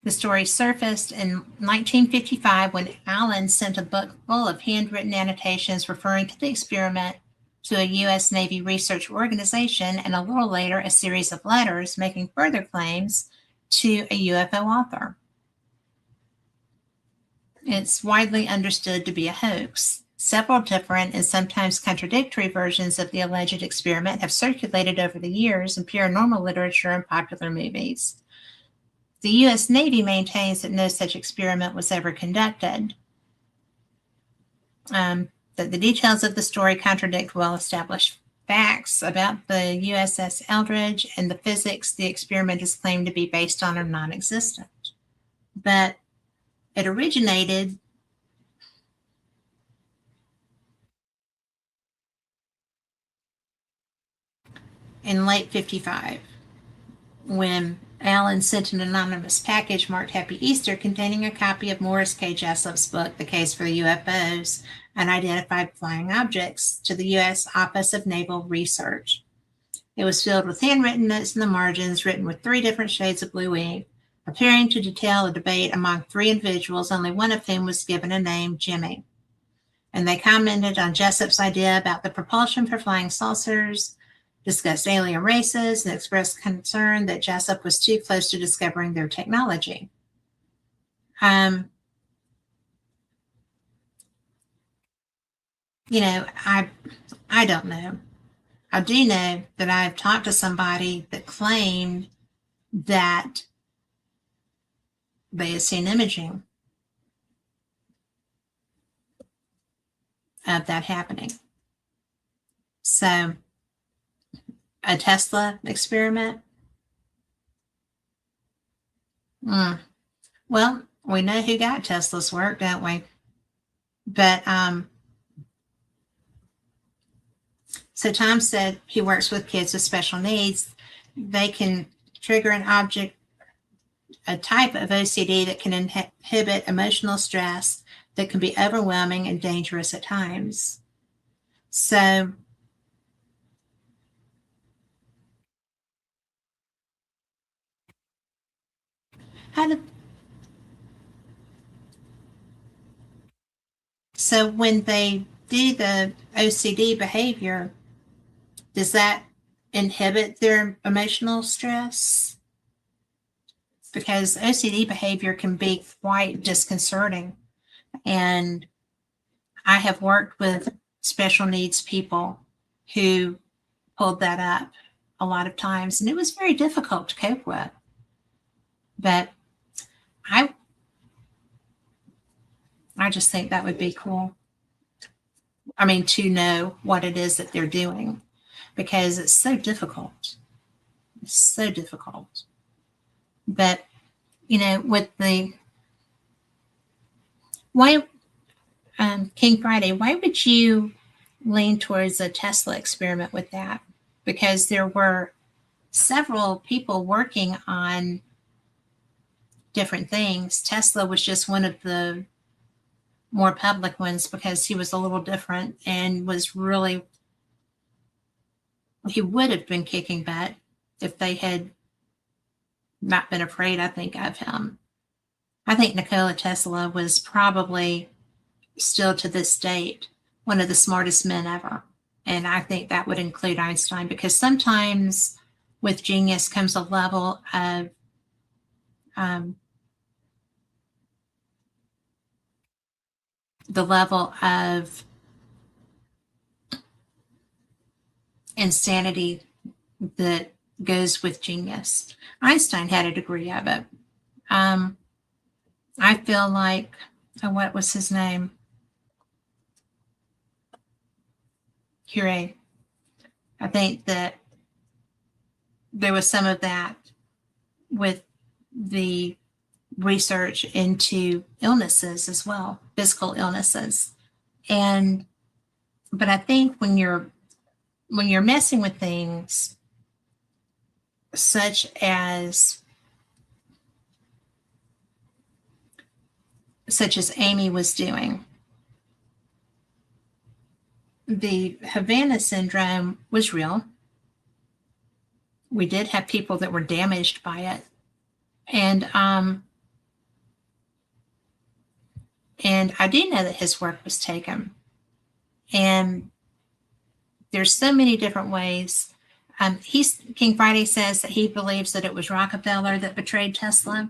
the story surfaced in 1955 when Allen sent a book full of handwritten annotations referring to the experiment to a U.S. Navy research organization, and a little later a series of letters making further claims to a UFO author. It's widely understood to be a hoax. Several different and sometimes contradictory versions of the alleged experiment have circulated over the years in paranormal literature and popular movies. The U.S. Navy maintains that no such experiment was ever conducted. That the details of the story contradict well-established facts about the USS Eldridge, and the physics the experiment is claimed to be based on are non-existent. But it originated in late 55 when Allen sent an anonymous package marked Happy Easter containing a copy of Morris K. Jessup's book, The Case for the UFOs, and identified flying objects to the U.S. Office of Naval Research. It was filled with handwritten notes in the margins, written with 3 different shades of blue ink, appearing to detail a debate among 3 individuals, only one of whom was given a name, Jimmy. And they commented on Jessup's idea about the propulsion for flying saucers, discussed alien races, and expressed concern that Jessup was too close to discovering their technology. I don't know. I do know that I've talked to somebody that claimed that they had seen imaging of that happening. So, a Tesla experiment? Well, we know who got Tesla's work, don't we? But, so Tom said he works with kids with special needs. They can trigger an object, a type of OCD that can inhibit emotional stress that can be overwhelming and dangerous at times. So, so when they do the OCD behavior, does that inhibit their emotional stress? Because OCD behavior can be quite disconcerting. And I have worked with special needs people who pulled that up a lot of times, and it was very difficult to cope with. But I just think that would be cool. I mean, to know what it is that they're doing, because it's so difficult. It's so difficult. But, with the King Friday, why would you lean towards a Tesla experiment with that? Because there were several people working on different things. Tesla was just one of the more public ones because he was a little different and he would have been kicking butt if they had not been afraid, I think, of him. I think Nikola Tesla was probably still to this date one of the smartest men ever. And I think that would include Einstein, because sometimes with genius comes a level of insanity that goes with genius. Einstein had a degree of it. I feel like, what was his name? Curie. I think that there was some of that with the research into illnesses as well, physical illnesses. But I think when you're messing with things such as Amy was doing, the Havana syndrome was real. We did have people that were damaged by it. And I do know that his work was taken. And there's so many different ways. King Friday says that he believes that it was Rockefeller that betrayed Tesla.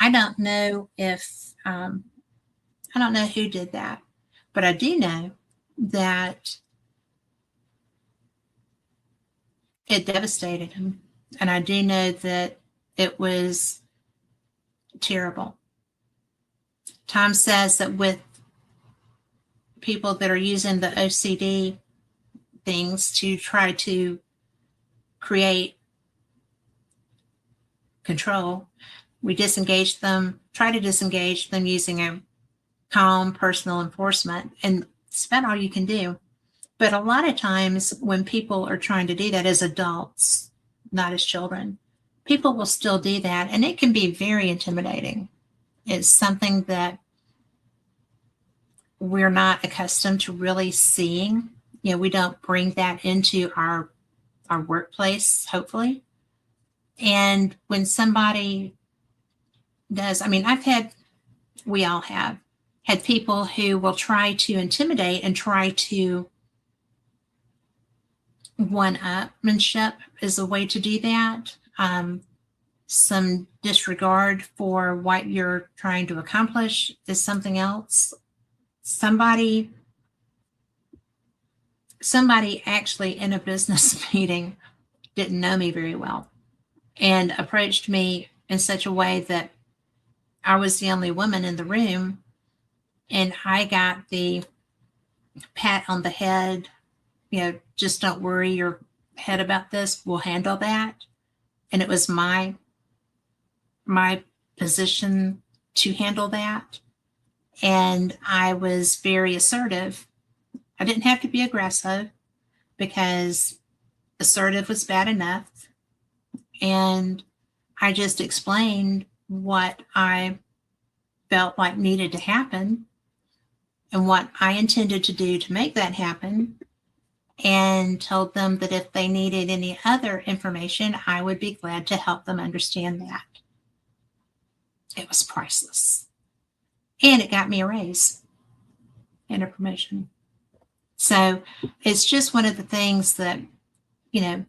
I don't know who did that, but I do know that it devastated him. And I do know that it was terrible. Tom says that with people that are using the OCD things to try to create control, we try to disengage them using a calm personal enforcement, and it's about all you can do. But a lot of times when people are trying to do that as adults, not as children, people will still do that, and it can be very intimidating. It's something that we're not accustomed to really seeing. We don't bring that into our workplace, hopefully. And when somebody does, we all have had people who will try to intimidate and try to one-upmanship is a way to do that. Some disregard for what you're trying to accomplish is something else. Somebody actually in a business meeting didn't know me very well and approached me in such a way that I was the only woman in the room, and I got the pat on the head, just don't worry your head about this, we'll handle that. And it was my position to handle that. And I was very assertive. I didn't have to be aggressive because assertive was bad enough. And I just explained what I felt like needed to happen and what I intended to do to make that happen, and told them that if they needed any other information, I would be glad to help them understand that. It was priceless. And it got me a raise and a promotion. So it's just one of the things that, you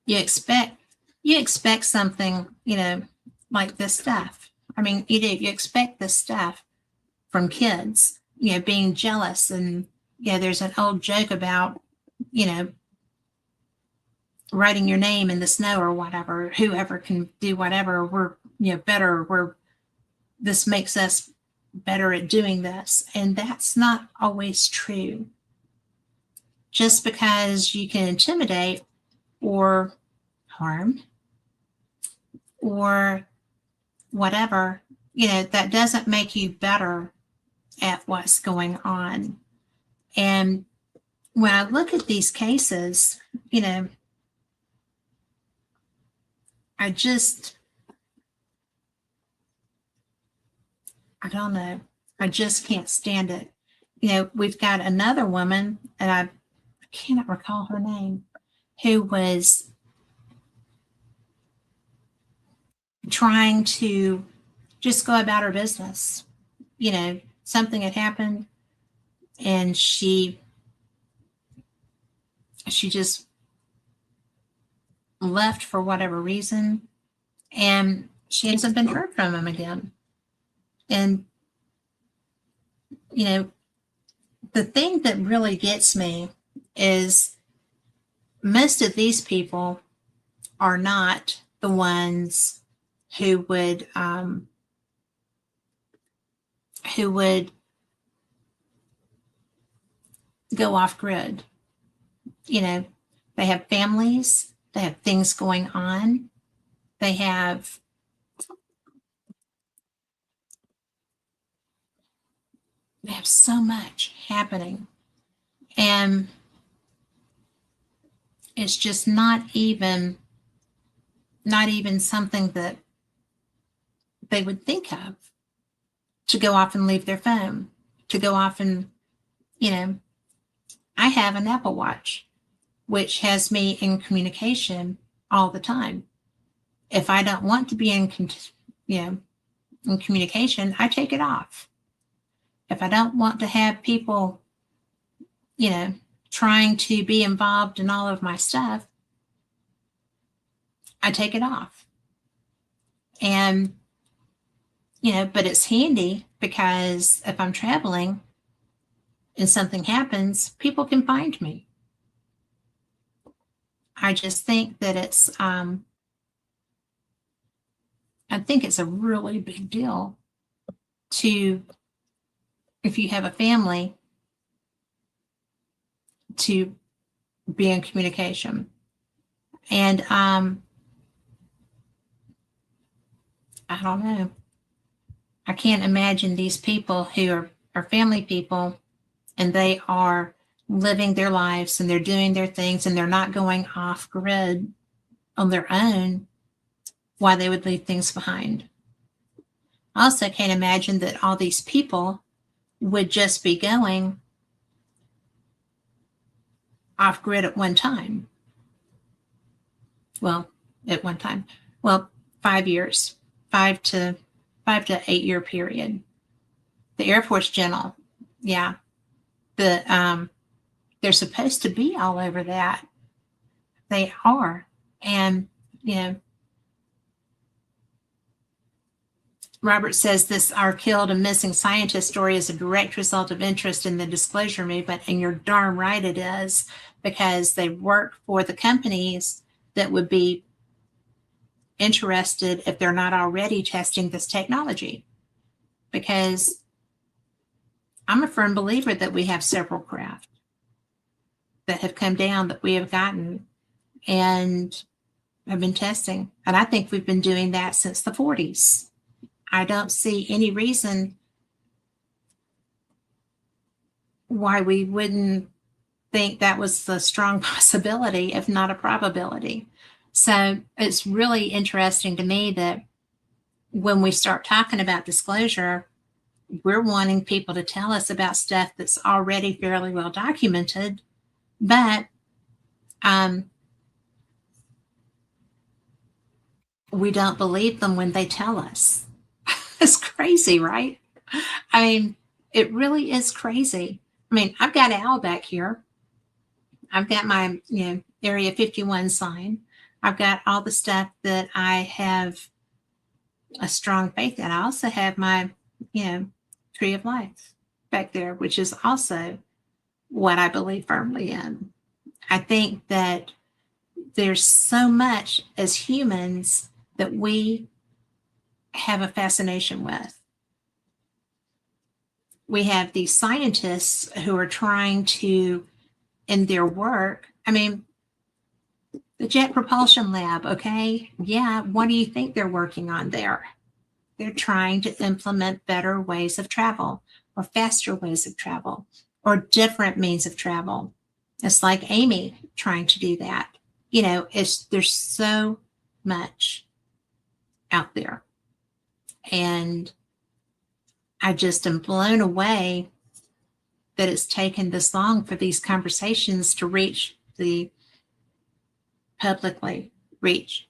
expect something, like this stuff. You do. You expect this stuff from kids, being jealous. And, there's an old joke about, writing your name in the snow or whatever. Whoever can do whatever, we're, better. This makes us better at doing this. And that's not always true. Just because you can intimidate or harm or whatever, that doesn't make you better at what's going on. And when I look at these cases, I don't know. I just can't stand it. We've got another woman, and I cannot recall her name, who was trying to just go about her business. Something had happened, and she just left for whatever reason, and she hasn't been heard from him again. And, the thing that really gets me is most of these people are not the ones who would go off grid. They have families, they have things going on, they have so much happening, and it's just not even something that they would think of, to go off and leave their phone, to go off and, I have an Apple Watch, which has me in communication all the time. If I don't want to be in communication, I take it off. If I don't want to have people, trying to be involved in all of my stuff, I take it off. And, but it's handy because if I'm traveling and something happens, people can find me. I just think that I think it's a really big deal if you have a family, to be in communication. And I don't know. I can't imagine these people who are family people, and they are living their lives and they're doing their things and they're not going off grid on their own, why they would leave things behind. I also can't imagine that all these people would just be going off grid at one time. Well, at one time. Well, 5 years, 5 to 8 year period. The Air Force General, yeah, they're supposed to be all over that. They are, and Robert says this our killed and missing scientist story is a direct result of interest in the disclosure movement, and you're darn right it is, because they work for the companies that would be interested if they're not already testing this technology. Because I'm a firm believer that we have several craft that have come down that we have gotten and have been testing. And I think we've been doing that since the 40s. I don't see any reason why we wouldn't think that was a strong possibility, if not a probability. So it's really interesting to me that when we start talking about disclosure, we're wanting people to tell us about stuff that's already fairly well documented, but we don't believe them when they tell us. It's crazy, right? I mean, it really is crazy. I mean, I've got Al back here. I've got my, Area 51 sign. I've got all the stuff that I have a strong faith in. I also have my, Tree of Life back there, which is also what I believe firmly in. I think that there's so much as humans that we have a fascination with. We have these scientists who are trying to, in their work, I mean, the Jet Propulsion Lab, okay? Yeah, what do you think they're working on there? They're trying to implement better ways of travel, or faster ways of travel, or different means of travel. It's like Amy trying to do that. There's so much out there. And I just am blown away that it's taken this long for these conversations to reach publicly reach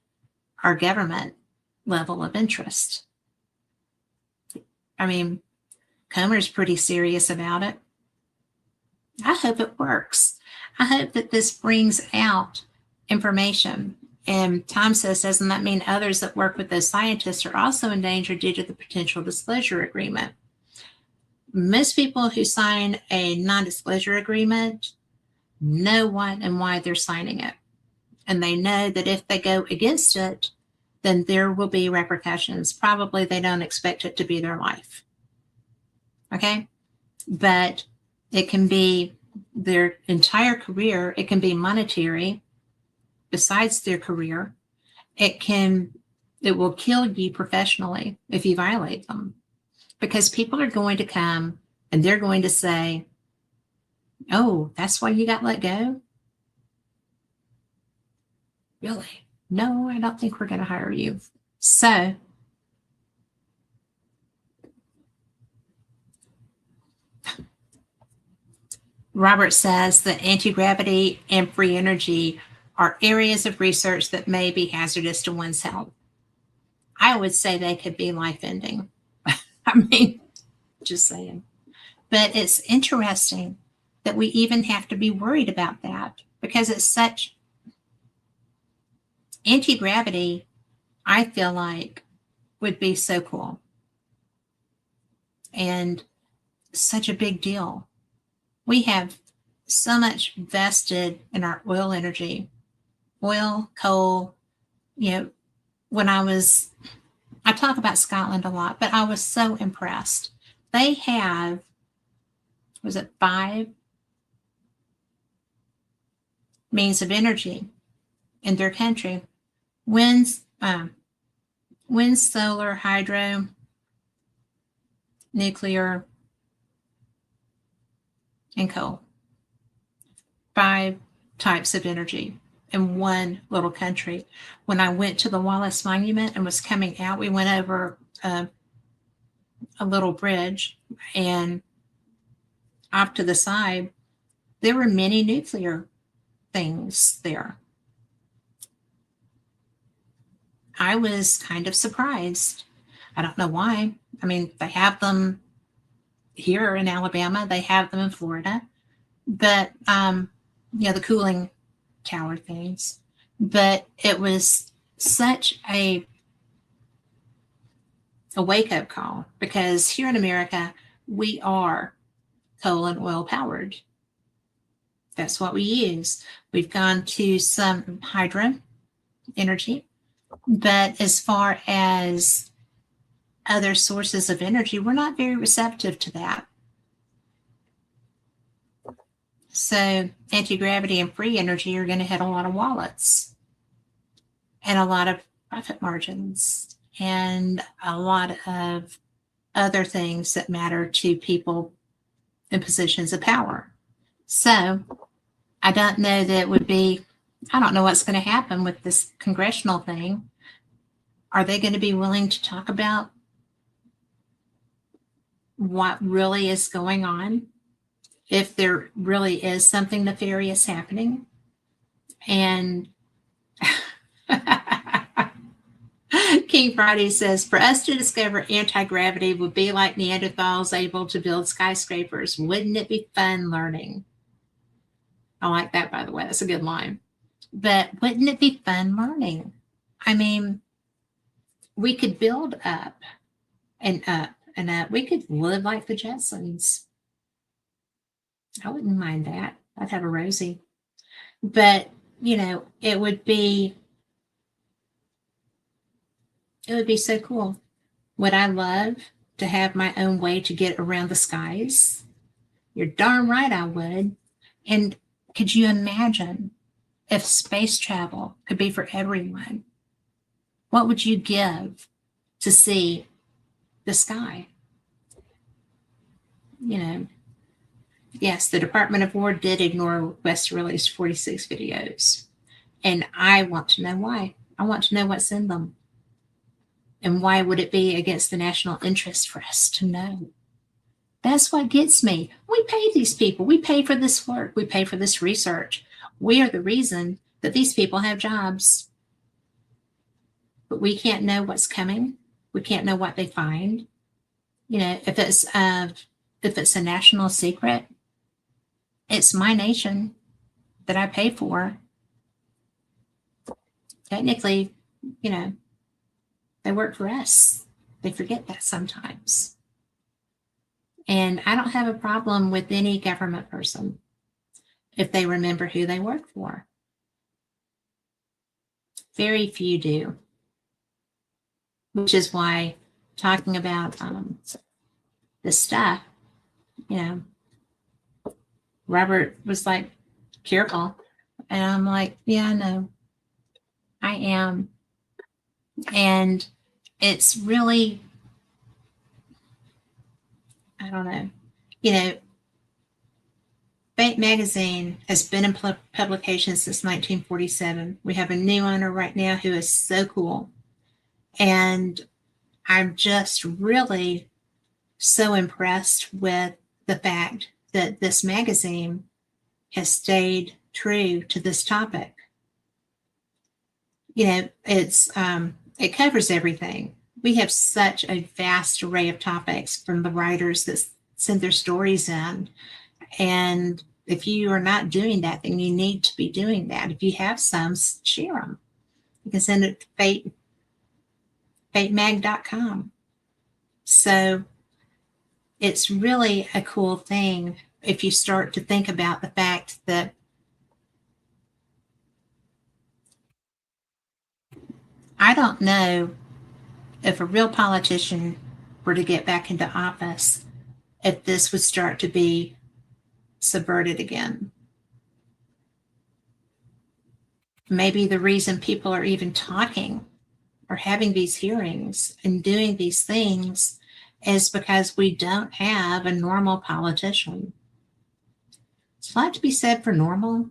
our government level of interest. I mean, Comer's pretty serious about it. I hope it works. I hope that this brings out information. And Tom says, doesn't that mean others that work with those scientists are also in danger due to the potential disclosure agreement? Most people who sign a non-disclosure agreement know what and why they're signing it. And they know that if they go against it, then there will be repercussions. Probably they don't expect it to be their life. Okay? But it can be their entire career. It can be monetary besides their career. It will kill you professionally if you violate them, because people are going to come and they're going to say, oh, that's why you got let go? Really? No, I don't think we're going to hire you. So Robert says that anti-gravity and free energy are areas of research that may be hazardous to one's health. I would say they could be life-ending. I mean, just saying. But it's interesting that we even have to be worried about that, because it's such anti-gravity, I feel like, would be so cool and such a big deal. We have so much vested in our oil energy, oil, coal. When I talk about Scotland a lot, but I was so impressed. They have, was it 5 means of energy in their country? Wind, solar, hydro, nuclear, and coal. 5 types of energy in one little country. When I went to the Wallace Monument and was coming out, we went over a little bridge, and off to the side, there were many nuclear things there. I was kind of surprised. I don't know why. I mean, they have them here in Alabama, they have them in Florida, but the cooling tower things. But it was such a wake-up call, because here in America, we are coal and oil powered. That's what we use. We've gone to some hydro energy, but as far as other sources of energy, we're not very receptive to that. So anti-gravity and free energy are going to hit a lot of wallets and a lot of profit margins and a lot of other things that matter to people in positions of power. So I don't know that it would be, I don't know what's going to happen with this congressional thing. Are they going to be willing to talk about what really is going on? If there really is something nefarious happening? And King Friday says, for us to discover anti-gravity would be like Neanderthals able to build skyscrapers. Wouldn't it be fun learning? I like that, by the way. That's a good line. But wouldn't it be fun learning? I mean, we could build up and up and up. We could live like the Jetsons. I wouldn't mind that. I'd have a Rosie. But, it would be so cool. Would I love to have my own way to get around the skies? You're darn right I would. And could you imagine if space travel could be for everyone? What would you give to see the sky? Yes, the Department of War did ignore requests to release 46 videos. And I want to know why. I want to know what's in them. And why would it be against the national interest for us to know? That's what gets me. We pay these people. We pay for this work. We pay for this research. We are the reason that these people have jobs. But we can't know what's coming. We can't know what they find. If it's a national secret, it's my nation that I pay for. Technically, they work for us. They forget that sometimes. And I don't have a problem with any government person if they remember who they work for. Very few do. Which is why talking about this stuff, Robert was like, careful. And I'm like, yeah, I know. I am. And it's really, I don't know. Fate magazine has been in publication since 1947. We have a new owner right now who is so cool. And I'm just really so impressed with the fact that this magazine has stayed true to this topic. It covers everything. We have such a vast array of topics from the writers that send their stories in. And if you are not doing that, then you need to be doing that. If you have some, share them. You can send it to fatemag.com. So it's really a cool thing if you start to think about the fact that I don't know if a real politician were to get back into office, if this would start to be subverted again. Maybe the reason people are even talking or having these hearings and doing these things is because we don't have a normal politician. It's a lot to be said for normal,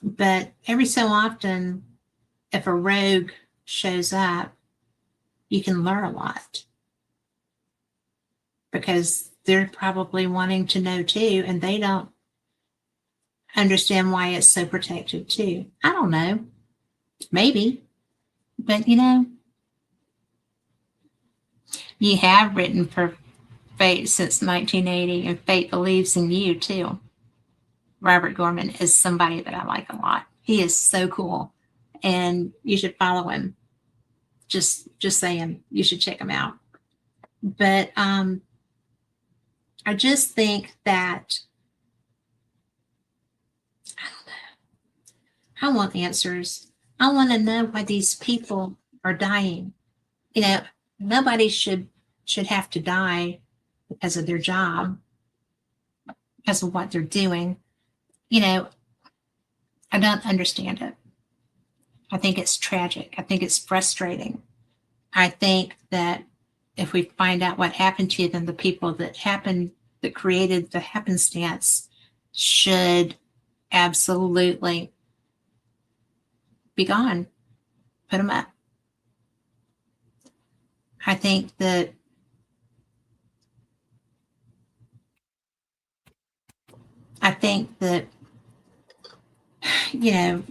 but every so often, if a rogue shows up, you can learn a lot because they're probably wanting to know too, and they don't understand why it's so protected too. I don't know. Maybe. But you have written for Fate since 1980, and Fate believes in you too. Robert Gorman is somebody that I like a lot. He is so cool, and you should follow him. Just saying, you should check him out. But I just think that I don't know. I want answers. I want to know why these people are dying. Nobody should have to die because of their job, because of what they're doing. I don't understand it. I think it's tragic. I think it's frustrating. I think that if we find out what happened to them, the people that created the happenstance should absolutely be gone. Put them up. I think that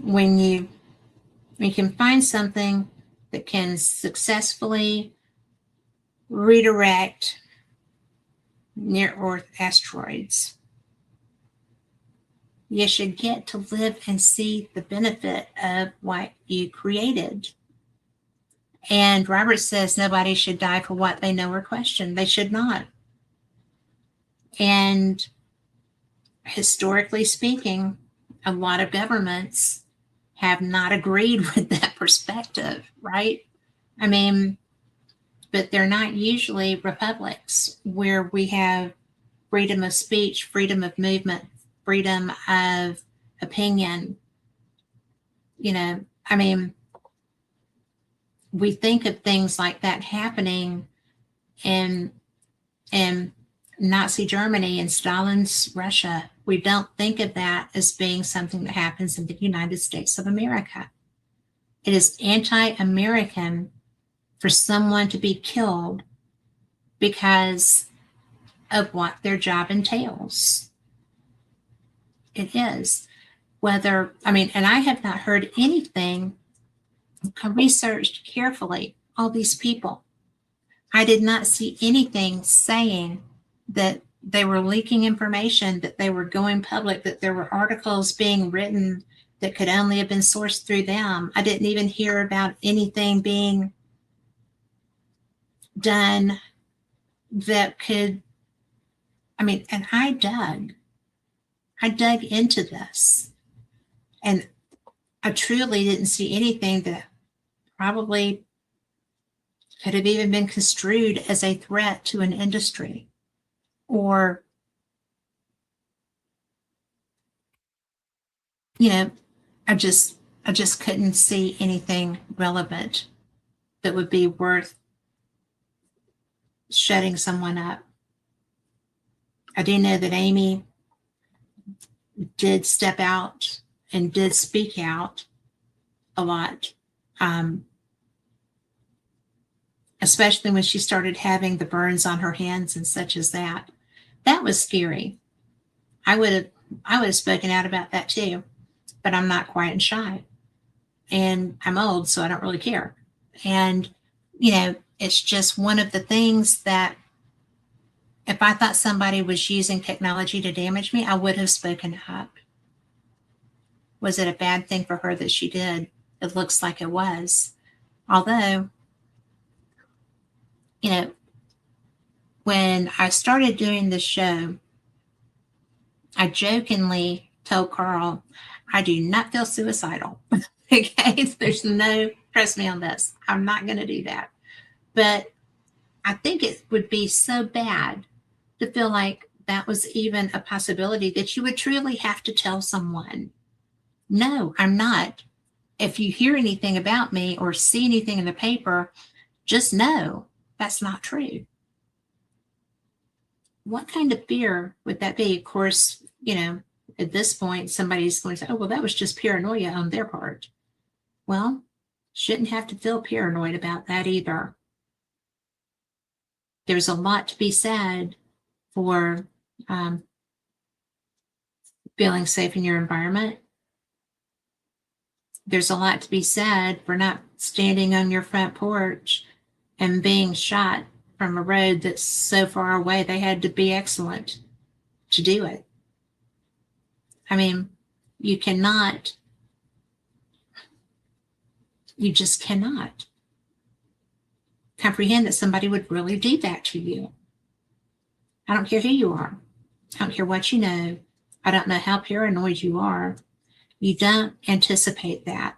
when you can find something that can successfully redirect near Earth asteroids, you should get to live and see the benefit of what you created. And Robert says nobody should die for what they know or question. They should not. And historically speaking, a lot of governments have not agreed with that perspective, right? I mean, but they're not usually republics where we have freedom of speech, freedom of movement, freedom of opinion. I mean, we think of things like that happening in Nazi Germany and Stalin's Russia. We don't think of that as being something that happens in the United States of America. It is anti-American for someone to be killed because of what their job entails. It is. And I have not heard anything. I researched carefully all these people. I did not see anything saying that they were leaking information, that they were going public, that there were articles being written that could only have been sourced through them. I didn't even hear about anything being done that could, and I dug into this, and I truly didn't see anything that probably could have even been construed as a threat to an industry, or I just couldn't see anything relevant that would be worth shutting someone up. I do know that Amy did step out and did speak out a lot, especially when she started having the burns on her hands and such as that. That was scary. I would have spoken out about that too, but I'm not quiet and shy, and I'm old, so I don't really care. And it's just one of the things that if I thought somebody was using technology to damage me, I would have spoken up. Was it a bad thing for her that she did? It looks like it was. Although, when I started doing this show, I jokingly told Carl, I do not feel suicidal. Okay, there's no, trust me on this, I'm not going to do that. But I think it would be so bad to feel like that was even a possibility that you would truly have to tell someone, no, I'm not. If you hear anything about me or see anything in the paper, just know that's not true. What kind of fear would that be? Of course, at this point, somebody's going to say, oh, well, that was just paranoia on their part. Well, shouldn't have to feel paranoid about that either. There's a lot to be said for feeling safe in your environment. There's a lot to be said for not standing on your front porch and being shot from a road that's so far away. They had to be excellent to do it. I mean, you just cannot comprehend that somebody would really do that to you. I don't care who you are. I don't care what you know. I don't know how paranoid you are. You don't anticipate that.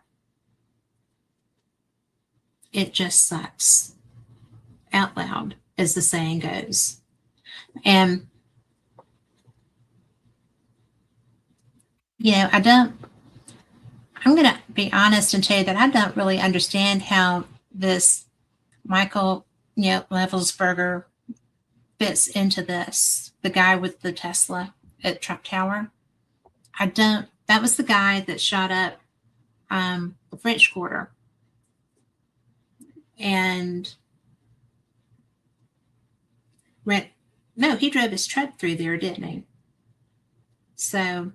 It just sucks out loud, as the saying goes. And, I'm going to be honest and tell you that I don't really understand how this Michael, Levelsberger fits into this, the guy with the Tesla at Trump Tower. That was the guy that shot up the French Quarter. And he drove his truck through there, didn't he? So,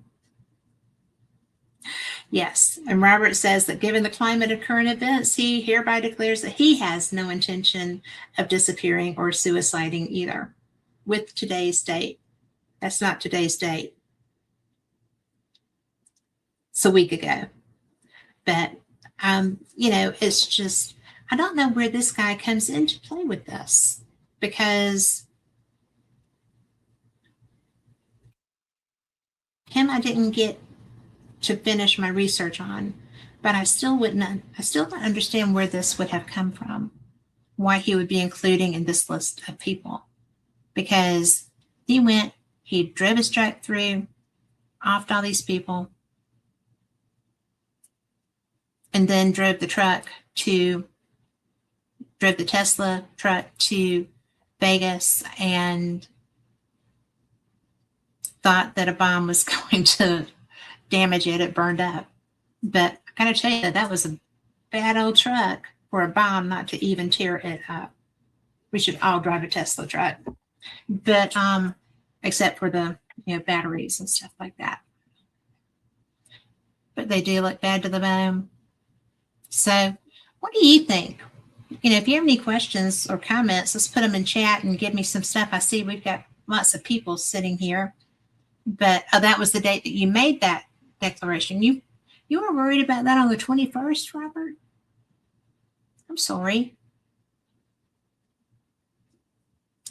yes. And Robert says that given the climate of current events, he hereby declares that he has no intention of disappearing or suiciding either with today's date. That's not today's date. It's a week ago. But, it's just, I don't know where this guy comes into play with this, because him I didn't get to finish my research on, but I still don't understand where this would have come from, why he would be including in this list of people, because he drove his truck through, offed all these people, and then drove the Tesla truck to Vegas and thought that a bomb was going to damage it. It burned up. But I gotta tell you, that was a bad old truck for a bomb not to even tear it up. We should all drive a Tesla truck. But except for the batteries and stuff like that. But they do look bad to the bone. So what do you think? If you have any questions or comments, let's put them in chat and give me some stuff. I see we've got lots of people sitting here. But that was the date that you made that declaration. You were worried about that on the 21st, Robert? I'm sorry.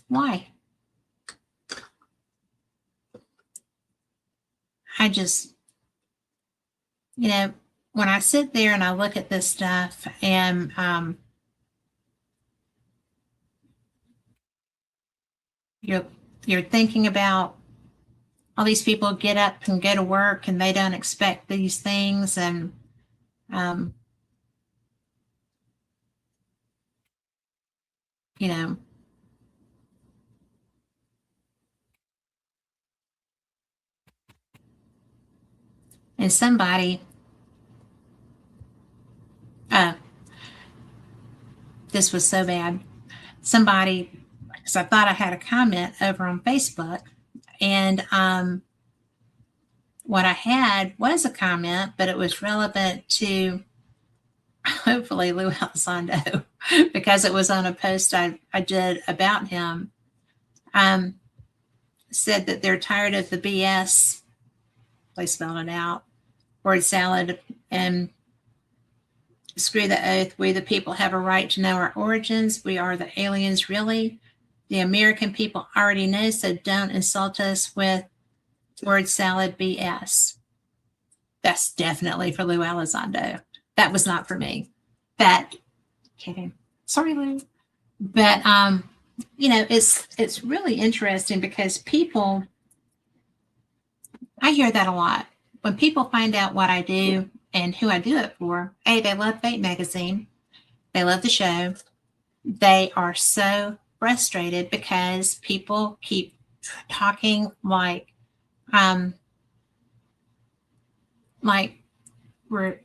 Why? I just, when I sit there and I look at this stuff and you're thinking about all these people get up and go to work and they don't expect these things, and and somebody this was so bad. Somebody, because I thought I had a comment over on Facebook, and what I had was a comment, but it was relevant to hopefully Lou Elizondo, because it was on a post I did about him. Said that they're tired of the BS. They spelled it out. Word salad and screw the oath. We the people have a right to know our origins. We are the aliens, really. The American people already know, so don't insult us with word salad BS. That's definitely for Lou Elizondo. That was not for me. But kidding. Sorry, Lou. But it's really interesting because people, I hear that a lot. When people find out what I do and who I do it for, A, they love Fate Magazine. They love the show. They are so frustrated because people keep talking like we're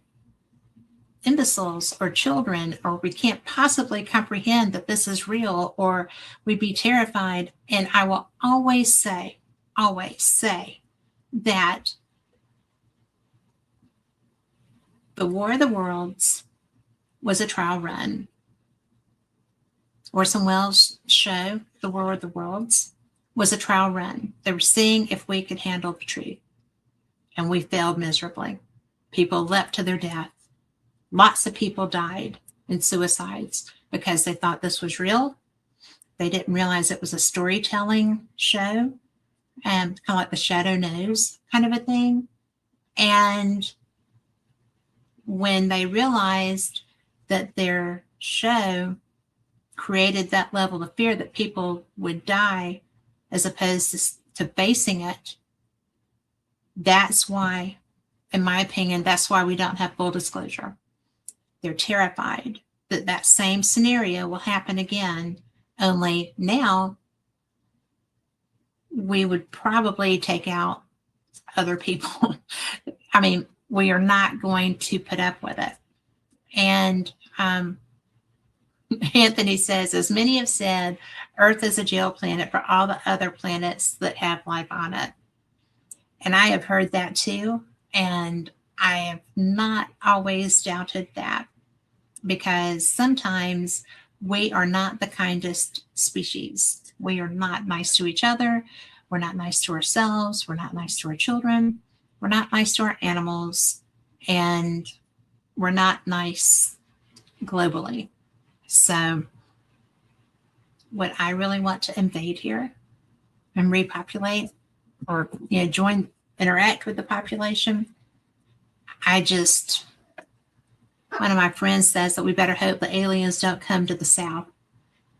imbeciles or children, or we can't possibly comprehend that this is real, or we'd be terrified. And I will always say that the War of the Worlds was a trial run. Orson Welles' show, The War of the Worlds, was a trial run. They were seeing if we could handle the truth. And we failed miserably. People leapt to their death. Lots of people died in suicides because they thought this was real. They didn't realize it was a storytelling show, kind of like the Shadow Knows kind of a thing. And when they realized that their show created that level of fear that people would die as opposed to facing it, that's why, in my opinion, that's why we don't have full disclosure. They're terrified that that same scenario will happen again, only now we would probably take out other people. I mean, we are not going to put up with it. And Anthony says, as many have said, Earth is a jail planet for all the other planets that have life on it. And I have heard that too. And I have not always doubted that, because sometimes we are not the kindest species. We are not nice to each other. We're not nice to ourselves. We're not nice to our children. We're not nice to our animals. And we're not nice globally. So what I really want to invade here and repopulate, or interact with the population, one of my friends says that we better hope the aliens don't come to the South,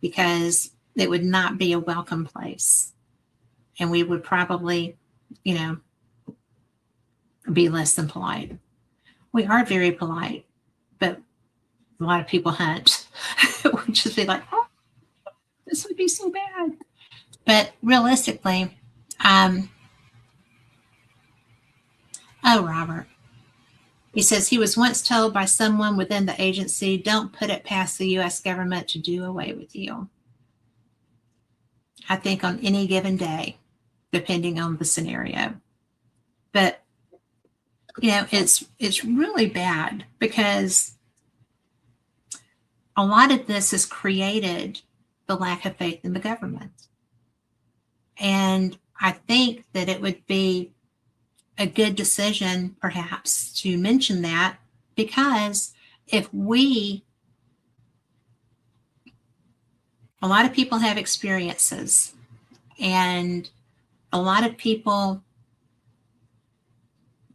because it would not be a welcome place. And we would probably, be less than polite. We are very polite, but a lot of people hunt. It would just be like, oh, this would be so bad. But realistically, Robert. He says he was once told by someone within the agency, don't put it past the U.S. government to do away with you. I think on any given day, depending on the scenario. But, it's really bad, because a lot of this has created the lack of faith in the government. And I think that it would be a good decision, perhaps, to mention that, because a lot of people have experiences, and a lot of people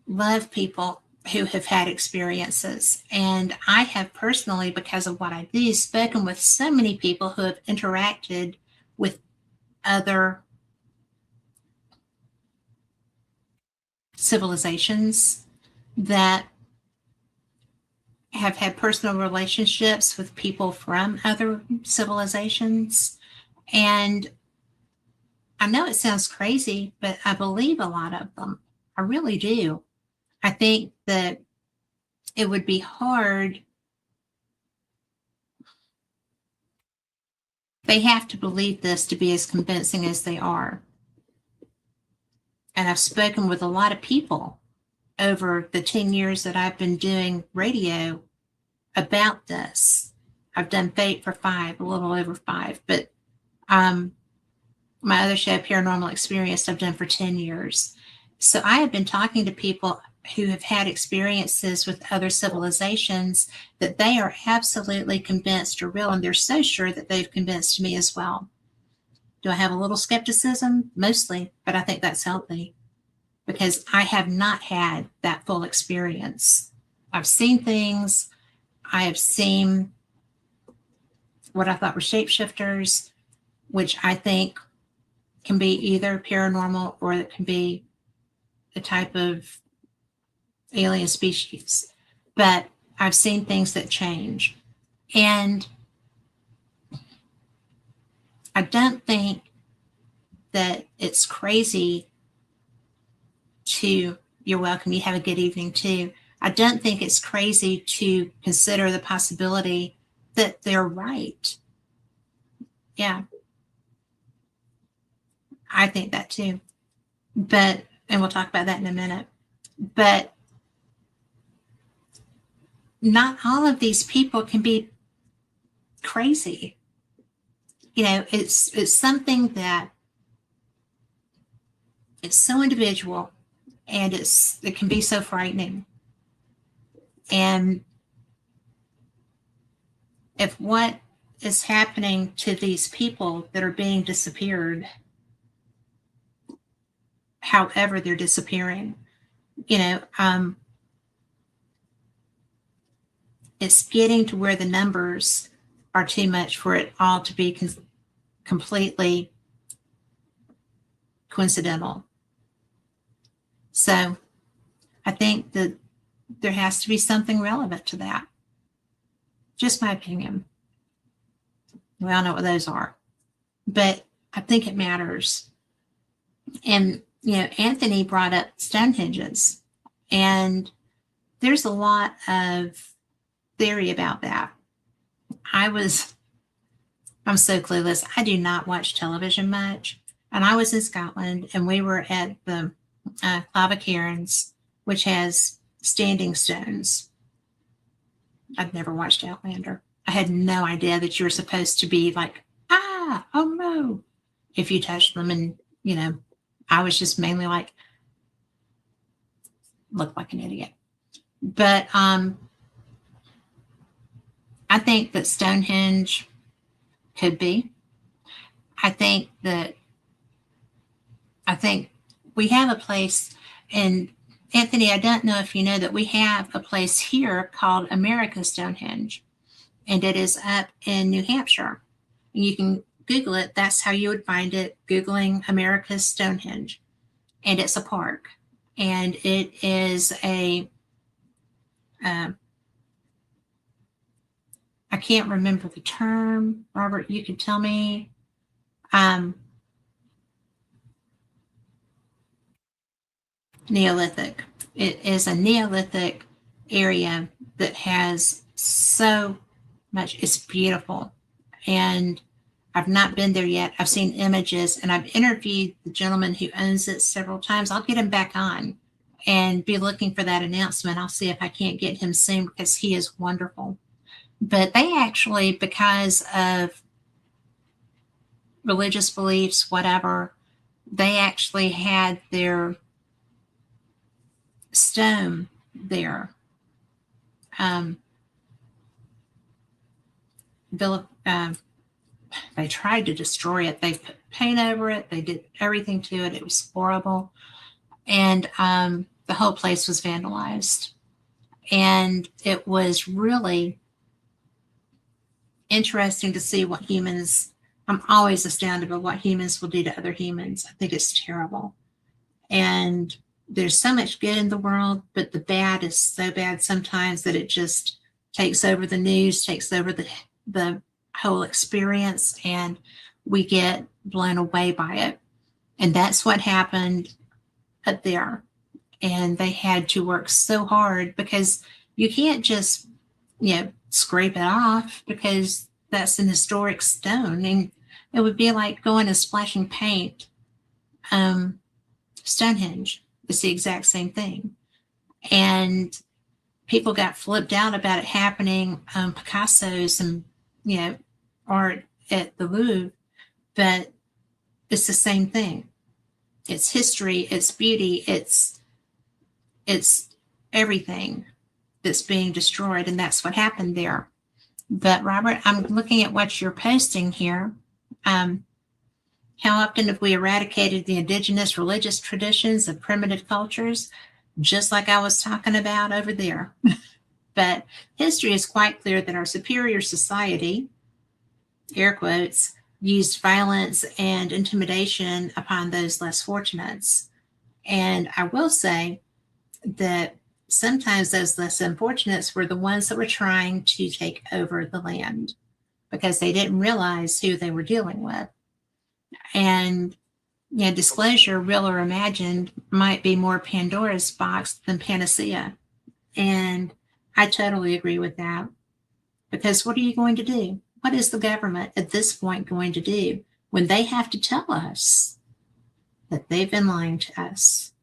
love people who have had experiences. And I have personally, because of what I do, spoken with so many people who have interacted with other civilizations that have had personal relationships with people from other civilizations. And I know it sounds crazy, but I believe a lot of them. I really do. I think that it would be hard. They have to believe this to be as convincing as they are. And I've spoken with a lot of people over the 10 years that I've been doing radio about this. I've done Fate for 5, a little over 5, but my other show, Paranormal Experience, I've done for 10 years. So I have been talking to people who have had experiences with other civilizations that they are absolutely convinced are real, and they're so sure that they've convinced me as well. Do I have a little skepticism? Mostly, but I think that's healthy, because I have not had that full experience. I've seen things. I have seen what I thought were shapeshifters, which I think can be either paranormal or it can be a type of alien species. But I've seen things that change. And I don't think that it's crazy you're welcome. You have a good evening too. I don't think it's crazy to consider the possibility that they're right. Yeah, I think that too. But, and we'll talk about that in a minute. But not all of these people can be crazy. It's something that it's so individual, and it can be so frightening. And if what is happening to these people that are being disappeared, however they're disappearing, it's getting to where the numbers are too much for it all to be completely coincidental. So I think that there has to be something relevant to that. Just my opinion. We all know what those are. But I think it matters. And, Anthony brought up Stonehenges. And there's a lot of theory about that. I'm so clueless. I do not watch television much. And I was in Scotland, and we were at the Cairns, which has standing stones. I'd never watched Outlander. I had no idea that you were supposed to be like, oh no, if you touch them. And, I was just mainly like, look like an idiot. But I think that Stonehenge could be. I think we have a place, and Anthony, I don't know if you know that we have a place here called America's Stonehenge, and it is up in New Hampshire. And you can Google it. That's how you would find it, Googling America's Stonehenge. And it's a park. And it is I can't remember the term. Robert, you can tell me. Neolithic. It is a Neolithic area that has so much. It's beautiful. And I've not been there yet. I've seen images, and I've interviewed the gentleman who owns it several times. I'll get him back on and be looking for that announcement. I'll see if I can't get him soon, because he is wonderful. But they actually, because of religious beliefs, whatever, they actually had their stone there. They tried to destroy it. They put paint over it. They did everything to it. It was horrible. And the whole place was vandalized. And it was really interesting to see what humans, I'm always astounded by what humans will do to other humans. I think it's terrible. And there's so much good in the world, but the bad is so bad sometimes that it just takes over the news, takes over the whole experience, and we get blown away by it. And that's what happened up there. And they had to work so hard, because you can't just, scrape it off, because that's an historic stone. And it would be like going and splashing paint. Stonehenge is the exact same thing. And people got flipped out about it happening. Picasso's and, art at the Louvre, but it's the same thing. It's history, it's beauty, it's everything that's being destroyed, and that's what happened there. But Robert, I'm looking at what you're posting here. How often have we eradicated the indigenous religious traditions of primitive cultures, just like I was talking about over there? But history is quite clear that our superior society, air quotes, used violence and intimidation upon those less fortunate. And I will say that sometimes those less unfortunate were the ones that were trying to take over the land, because they didn't realize who they were dealing with. And disclosure, real or imagined, might be more Pandora's box than panacea. And I totally agree with that. Because what are you going to do? What is the government at this point going to do when they have to tell us that they've been lying to us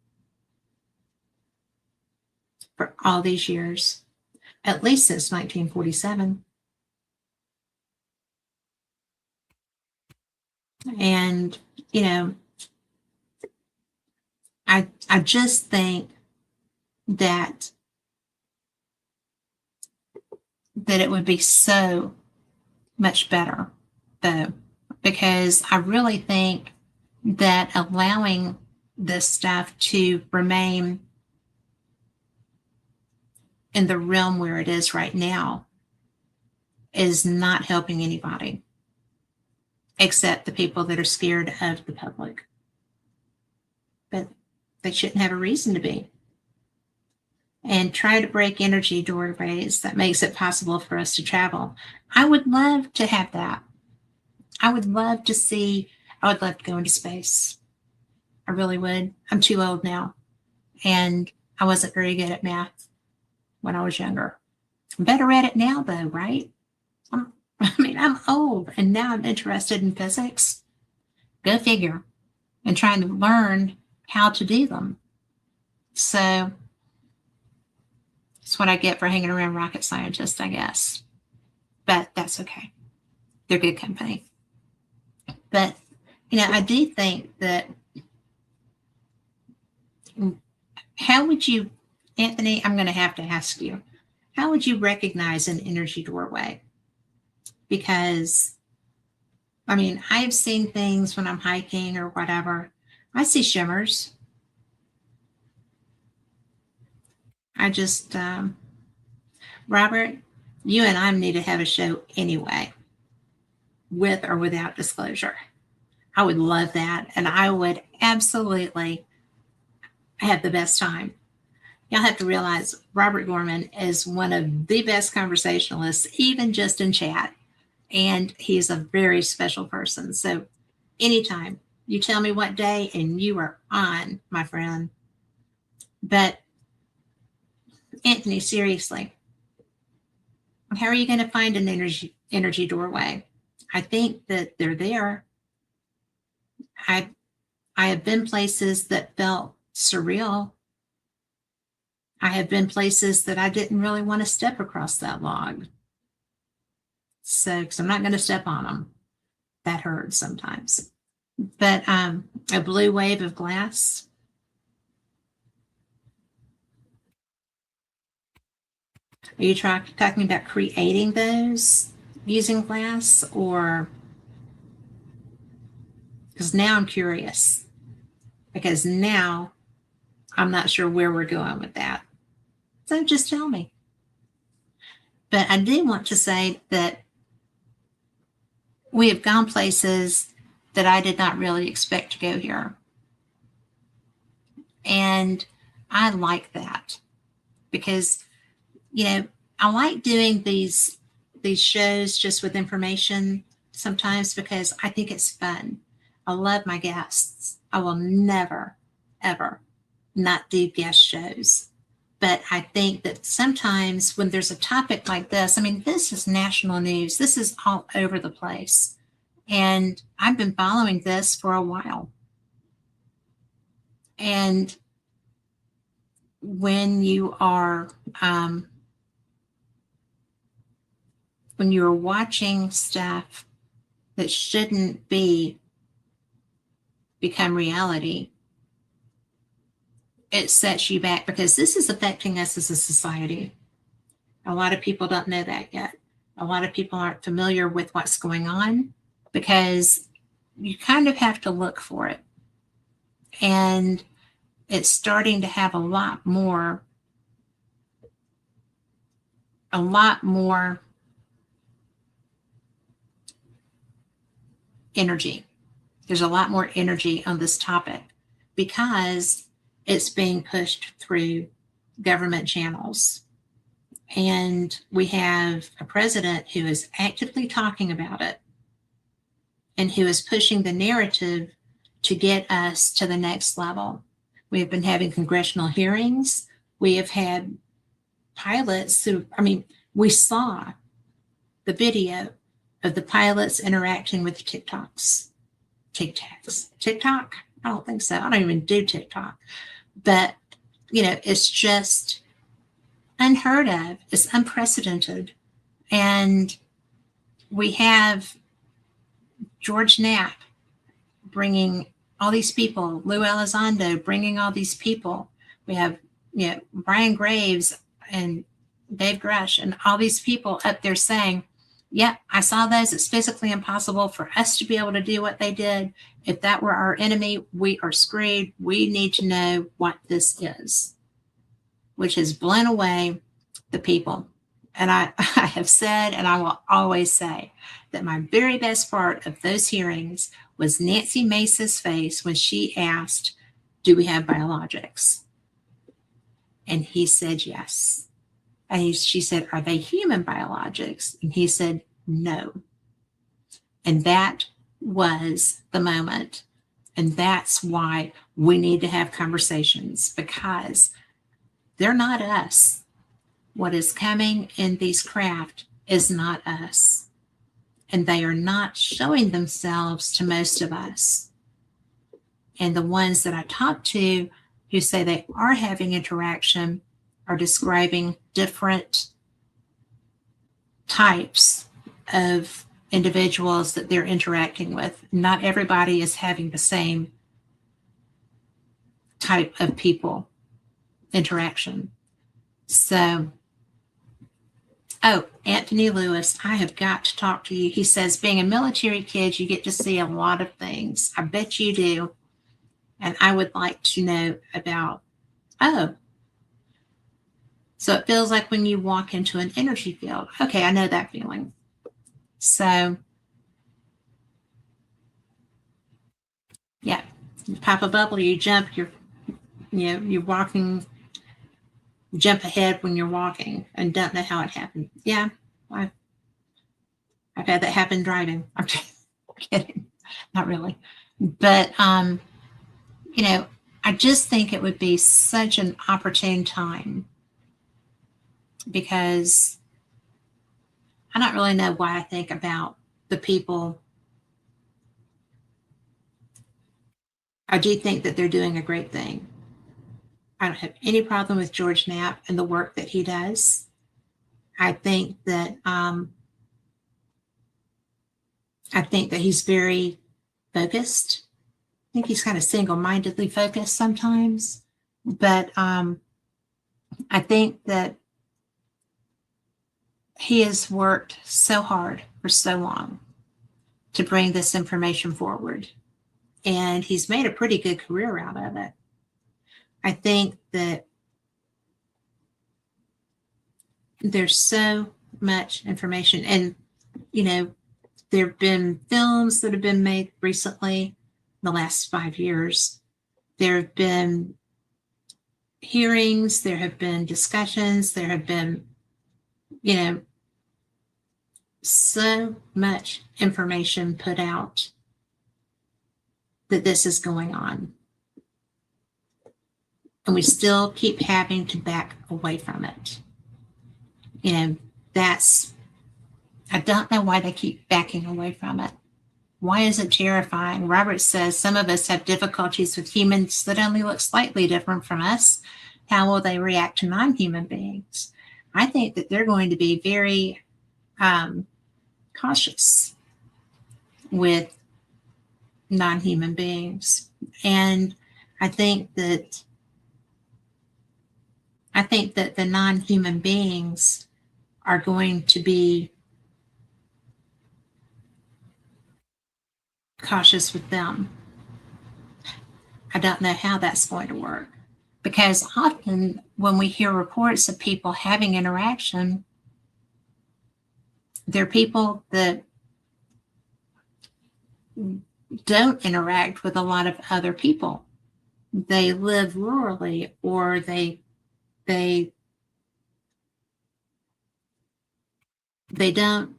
for all these years, at least since 1947? And, you know, I just think that it would be so much better, though, because I really think that allowing this stuff to remain in the realm where it is right now is not helping anybody except the people that are scared of the public. But they shouldn't have a reason to be. And try to break energy doorways that makes it possible for us to travel. I would love to have that. I would love to go into space. I really would. I'm too old now. And I wasn't very good at math when I was younger. I'm better at it now, though, right? I'm old, and now I'm interested in physics. Go figure. And trying to learn how to do them. So that's what I get for hanging around rocket scientists, I guess. But that's okay. They're good company. But, I do think that how would you, Anthony, I'm going to have to ask you, how would you recognize an energy doorway? Because, I've seen things when I'm hiking or whatever. I see shimmers. I just, Robert, you and I need to have a show anyway, with or without disclosure. I would love that. And I would absolutely have the best time. Y'all have to realize Robert Gorman is one of the best conversationalists, even just in chat. And he's a very special person. So anytime you tell me what day and you are on, my friend. But Anthony, seriously, how are you going to find an energy doorway? I think that they're there. I have been places that felt surreal. I have been places that I didn't really want to step across that log. So, because I'm not going to step on them. That hurts sometimes. But a blue wave of glass. Are you talking about creating those using glass, or? Because now I'm curious. Because now I'm not sure where we're going with that. So just tell me. But I do want to say that we have gone places that I did not really expect to go here. And I like that because, I like doing these shows just with information sometimes because I think it's fun. I love my guests. I will never, ever not do guest shows. But I think that sometimes when there's a topic like this, this is national news. This is all over the place. And I've been following this for a while. And when you are watching stuff that shouldn't become reality, it sets you back because this is affecting us as a society. A lot of people don't know that yet. A lot of people aren't familiar with what's going on because you kind of have to look for it. And it's starting to have a lot more energy. There's a lot more energy on this topic because it's being pushed through government channels. And we have a president who is actively talking about it and who is pushing the narrative to get us to the next level. We have been having congressional hearings. We have had pilots who, we saw the video of the pilots interacting with TikTok. I don't think so. I don't even do TikTok. But, it's just unheard of. It's unprecedented. And we have George Knapp bringing all these people, Lou Elizondo bringing all these people. We have, Brian Graves and Dave Grush and all these people up there saying, yeah, I saw those. It's physically impossible for us to be able to do what they did. If that were our enemy, we are screwed. We need to know what this is, which has blown away the people. And I have said, and I will always say, that my very best part of those hearings was Nancy Mace's face when she asked, do we have biologics? And he said yes. And she said, are they human biologics? And he said, no. And that was the moment. And that's why we need to have conversations, because they're not us. What is coming in these craft is not us. And they are not showing themselves to most of us. And the ones that I talk to who say they are having interaction are describing different types of individuals that they're interacting with. Not everybody is having the same type of people interaction. So, Anthony Lewis, I have got to talk to you. He says, being a military kid, you get to see a lot of things. I bet you do. And I would like to know about, so it feels like when you walk into an energy field. Okay, I know that feeling. So, yeah, you pop a bubble, you jump, you're walking, jump ahead when you're walking and don't know how it happened. Yeah, I've had that happen driving. I'm kidding, not really. But, I just think it would be such an opportune time, because I don't really know why I think about the people. I do think that they're doing a great thing. I don't have any problem with George Knapp and the work that he does. I think that he's very focused. I think he's kind of single-mindedly focused sometimes, but I think that he has worked so hard for so long to bring this information forward, and he's made a pretty good career out of it. I think that there's so much information, and there have been films that have been made recently, the last 5 years. There have been hearings, there have been discussions, there have been, so much information put out that this is going on. And we still keep having to back away from it. I don't know why they keep backing away from it. Why is it terrifying? Robert says, some of us have difficulties with humans that only look slightly different from us. How will they react to non-human beings? I think that they're going to be very cautious with non-human beings. And I think that the non-human beings are going to be cautious with them. I don't know how that's going to work, because often when we hear reports of people having interaction, they're people that don't interact with a lot of other people. They live rurally, or they don't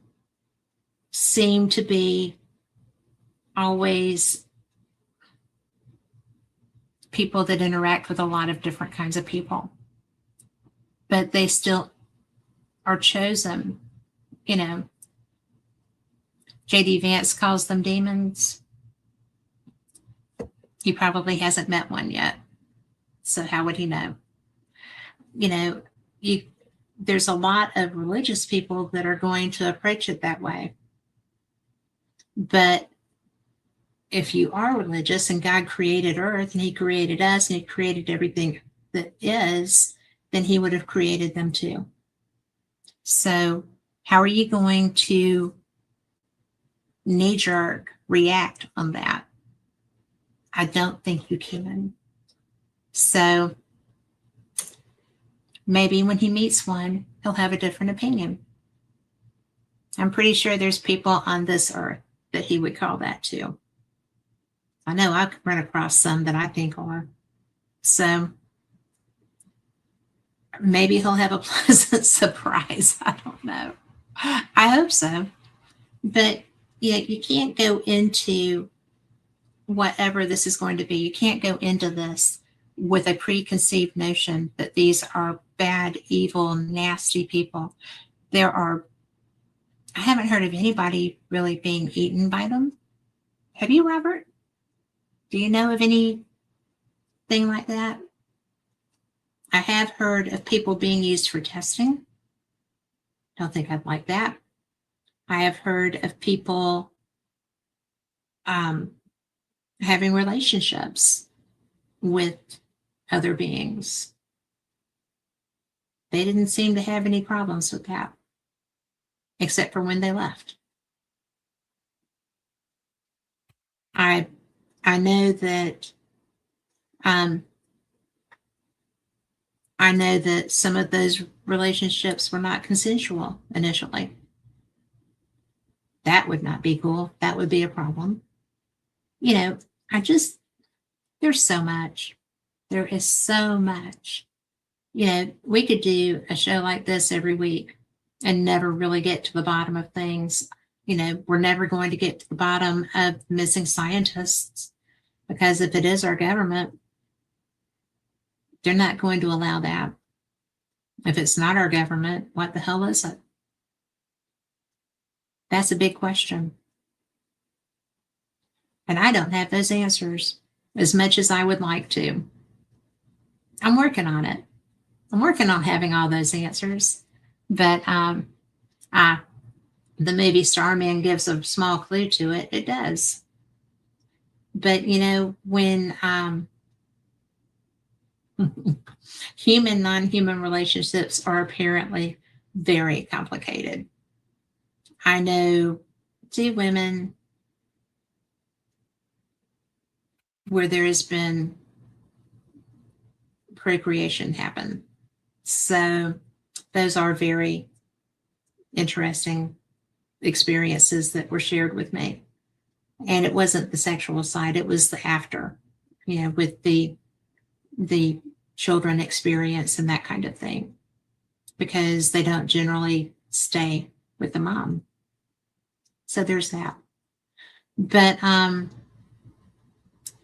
seem to be always people that interact with a lot of different kinds of people. but they still are chosen. You know, J.D. Vance calls them demons. He probably hasn't met one yet. So how would he know? You know, there's a lot of religious people that are going to approach it that way. But if you are religious and God created earth and he created us and he created everything that is, then he would have created them too. So how are you going to knee-jerk react on that? I don't think you can. So maybe when he meets one, he'll have a different opinion. I'm pretty sure there's people on this earth that he would call that too. I know I've run across some that I think are. So maybe he'll have a pleasant surprise. I don't know. I hope so. But yeah, you can't go into whatever this is going to be. You can't go into this with a preconceived notion that these are bad, evil, nasty people. I haven't heard of anybody really being eaten by them. Have you, Robert? Do you know of anything like that? I have heard of people being used for testing. Don't think I'd like that. I have heard of people having relationships with other beings. They didn't seem to have any problems with that, except for when they left. I know that some of those relationships were not consensual initially. That would not be cool. That would be a problem. You know, there's so much. There is so much. You know, we could do a show like this every week and never really get to the bottom of things. You know, we're never going to get to the bottom of missing scientists, because if it is our government, they're not going to allow that. If it's not our government, what the hell is it? That's a big question. And I don't have those answers as much as I would like to. I'm working on it. I'm working on having all those answers. But the movie Starman gives a small clue to it. It does. But, you know, when human, non-human relationships are apparently very complicated. I know 2 women where there has been procreation happen. So those are very interesting experiences that were shared with me. And it wasn't the sexual side, it was the after, you know, with the children experience and that kind of thing, because they don't generally stay with the mom. So there's that. But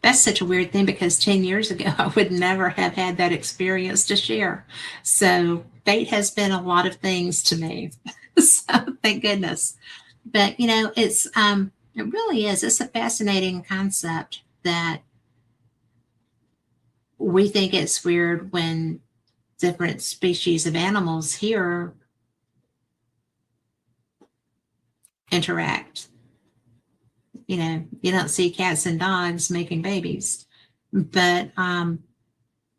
that's such a weird thing, because 10 years ago, I would never have had that experience to share. So fate has been a lot of things to me. So thank goodness. But, you know, it really is. It's a fascinating concept that we think it's weird when different species of animals here interact. You know, you don't see cats and dogs making babies, but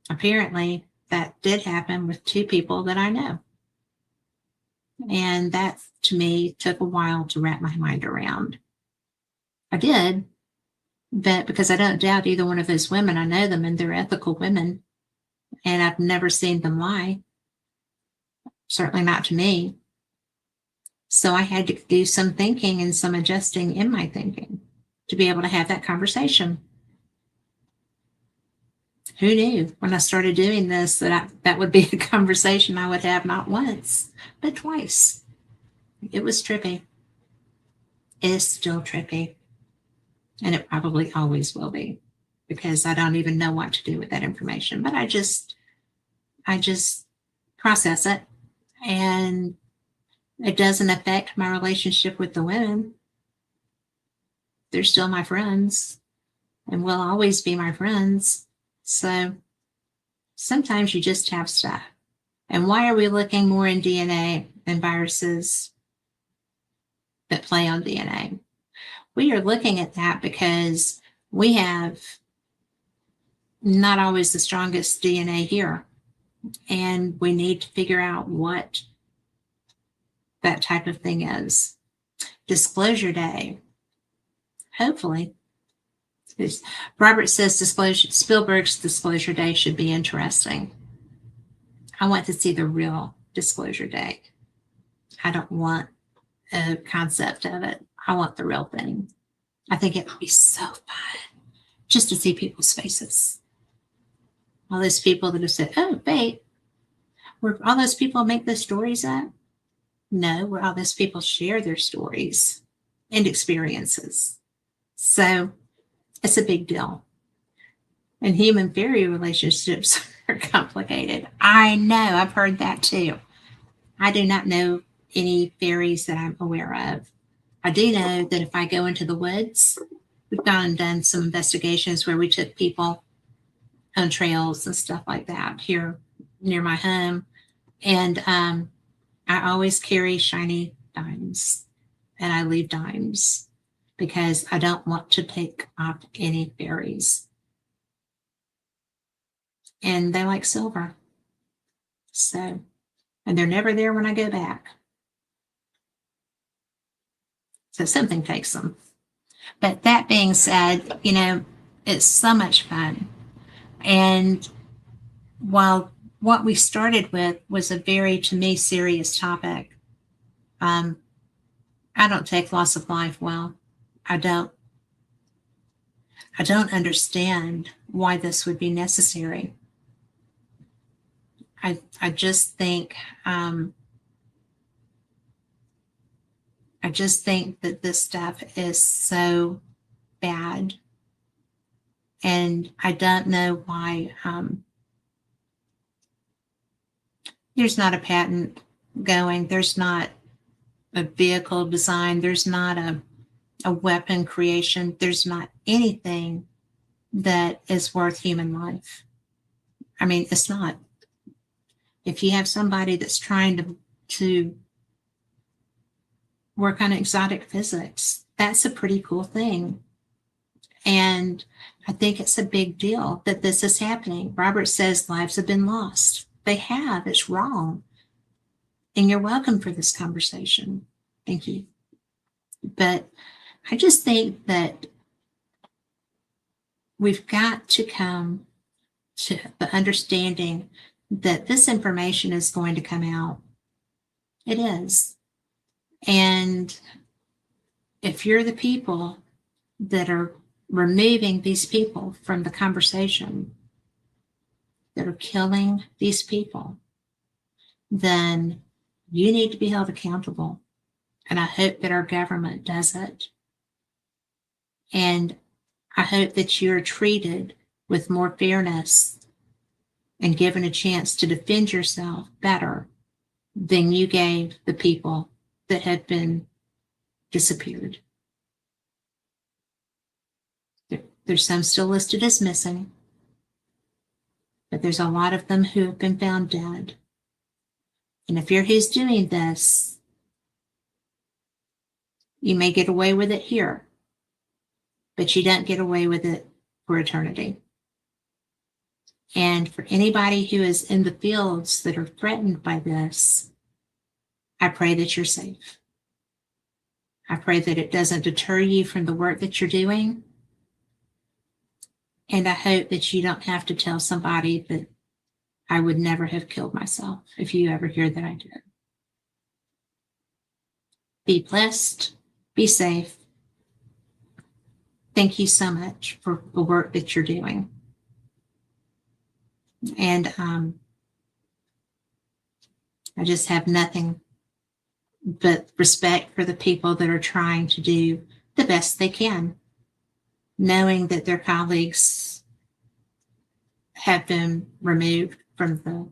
apparently that did happen with 2 people that I know. And that, to me, took a while to wrap my mind around. I did, but because I don't doubt either one of those women. I know them and they're ethical women, and I've never seen them lie. Certainly not to me. So I had to do some thinking and some adjusting in my thinking to be able to have that conversation. Who knew when I started doing this that would be a conversation I would have not once, but twice. It was trippy. It's still trippy. And it probably always will be, because I don't even know what to do with that information. But I just process it. And it doesn't affect my relationship with the women. They're still my friends and will always be my friends. So sometimes you just have stuff. And why are we looking more in DNA than viruses that play on DNA? We are looking at that because we have not always the strongest DNA here. And we need to figure out what that type of thing is. Disclosure Day. Hopefully. Robert says Spielberg's Disclosure Day should be interesting. I want to see the real Disclosure Day. I don't want a concept of it. I want the real thing. I think it would be so fun just to see people's faces. All those people that have said, oh, wait, were all those people make those stories up? No, where all those people share their stories and experiences. So it's a big deal. And human fairy relationships are complicated. I know, I've heard that too. I do not know any fairies that I'm aware of. I do know that if I go into the woods, we've gone and done some investigations where we took people on trails and stuff like that here near my home. And I always carry shiny dimes and I leave dimes because I don't want to pick up any fairies. And they like silver. So, and they're never there when I go back. So something takes them. But that being said, you know, it's so much fun. And while what we started with was a very, to me, serious topic, I don't take loss of life well. I don't understand why this would be necessary. I just think that this stuff is so bad, and I don't know why there's not a patent going, there's not a vehicle design, there's not a weapon creation, there's not anything that is worth human life. I mean, it's not. If you have somebody that's trying to work on exotic physics, that's a pretty cool thing. And I think it's a big deal that this is happening. Robert says lives have been lost. They have. It's wrong. And you're welcome for this conversation. Thank you. But I just think that we've got to come to the understanding that this information is going to come out. It is. And if you're the people that are removing these people from the conversation, that are killing these people, then you need to be held accountable. And I hope that our government does it. And I hope that you're treated with more fairness and given a chance to defend yourself better than you gave the people that have been disappeared. There's some still listed as missing, but there's a lot of them who have been found dead. And if you're who's doing this, you may get away with it here, but you don't get away with it for eternity. And for anybody who is in the fields that are threatened by this, I pray that you're safe. I pray that it doesn't deter you from the work that you're doing. And I hope that you don't have to tell somebody that I would never have killed myself if you ever hear that I did. Be blessed. Be safe. Thank you so much for the work that you're doing. And I just have nothing but respect for the people that are trying to do the best they can, knowing that their colleagues have been removed from the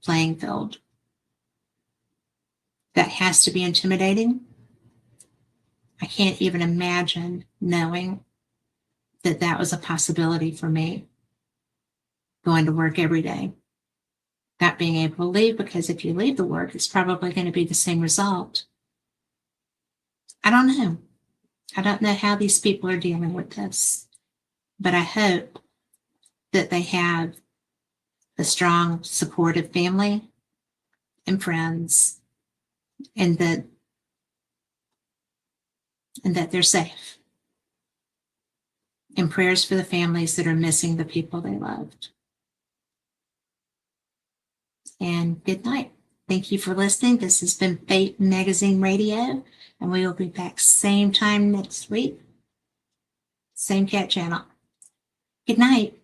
playing field. That has to be intimidating. I can't even imagine knowing that that was a possibility for me, going to work every day, not being able to leave, because if you leave the work, it's probably going to be the same result. I don't know. I don't know how these people are dealing with this, but I hope that they have a strong, supportive family and friends, and that they're safe. And prayers for the families that are missing the people they loved. And good night. Thank you for listening. This has been Fate Magazine Radio, and we will be back same time next week, same cat channel. Good night.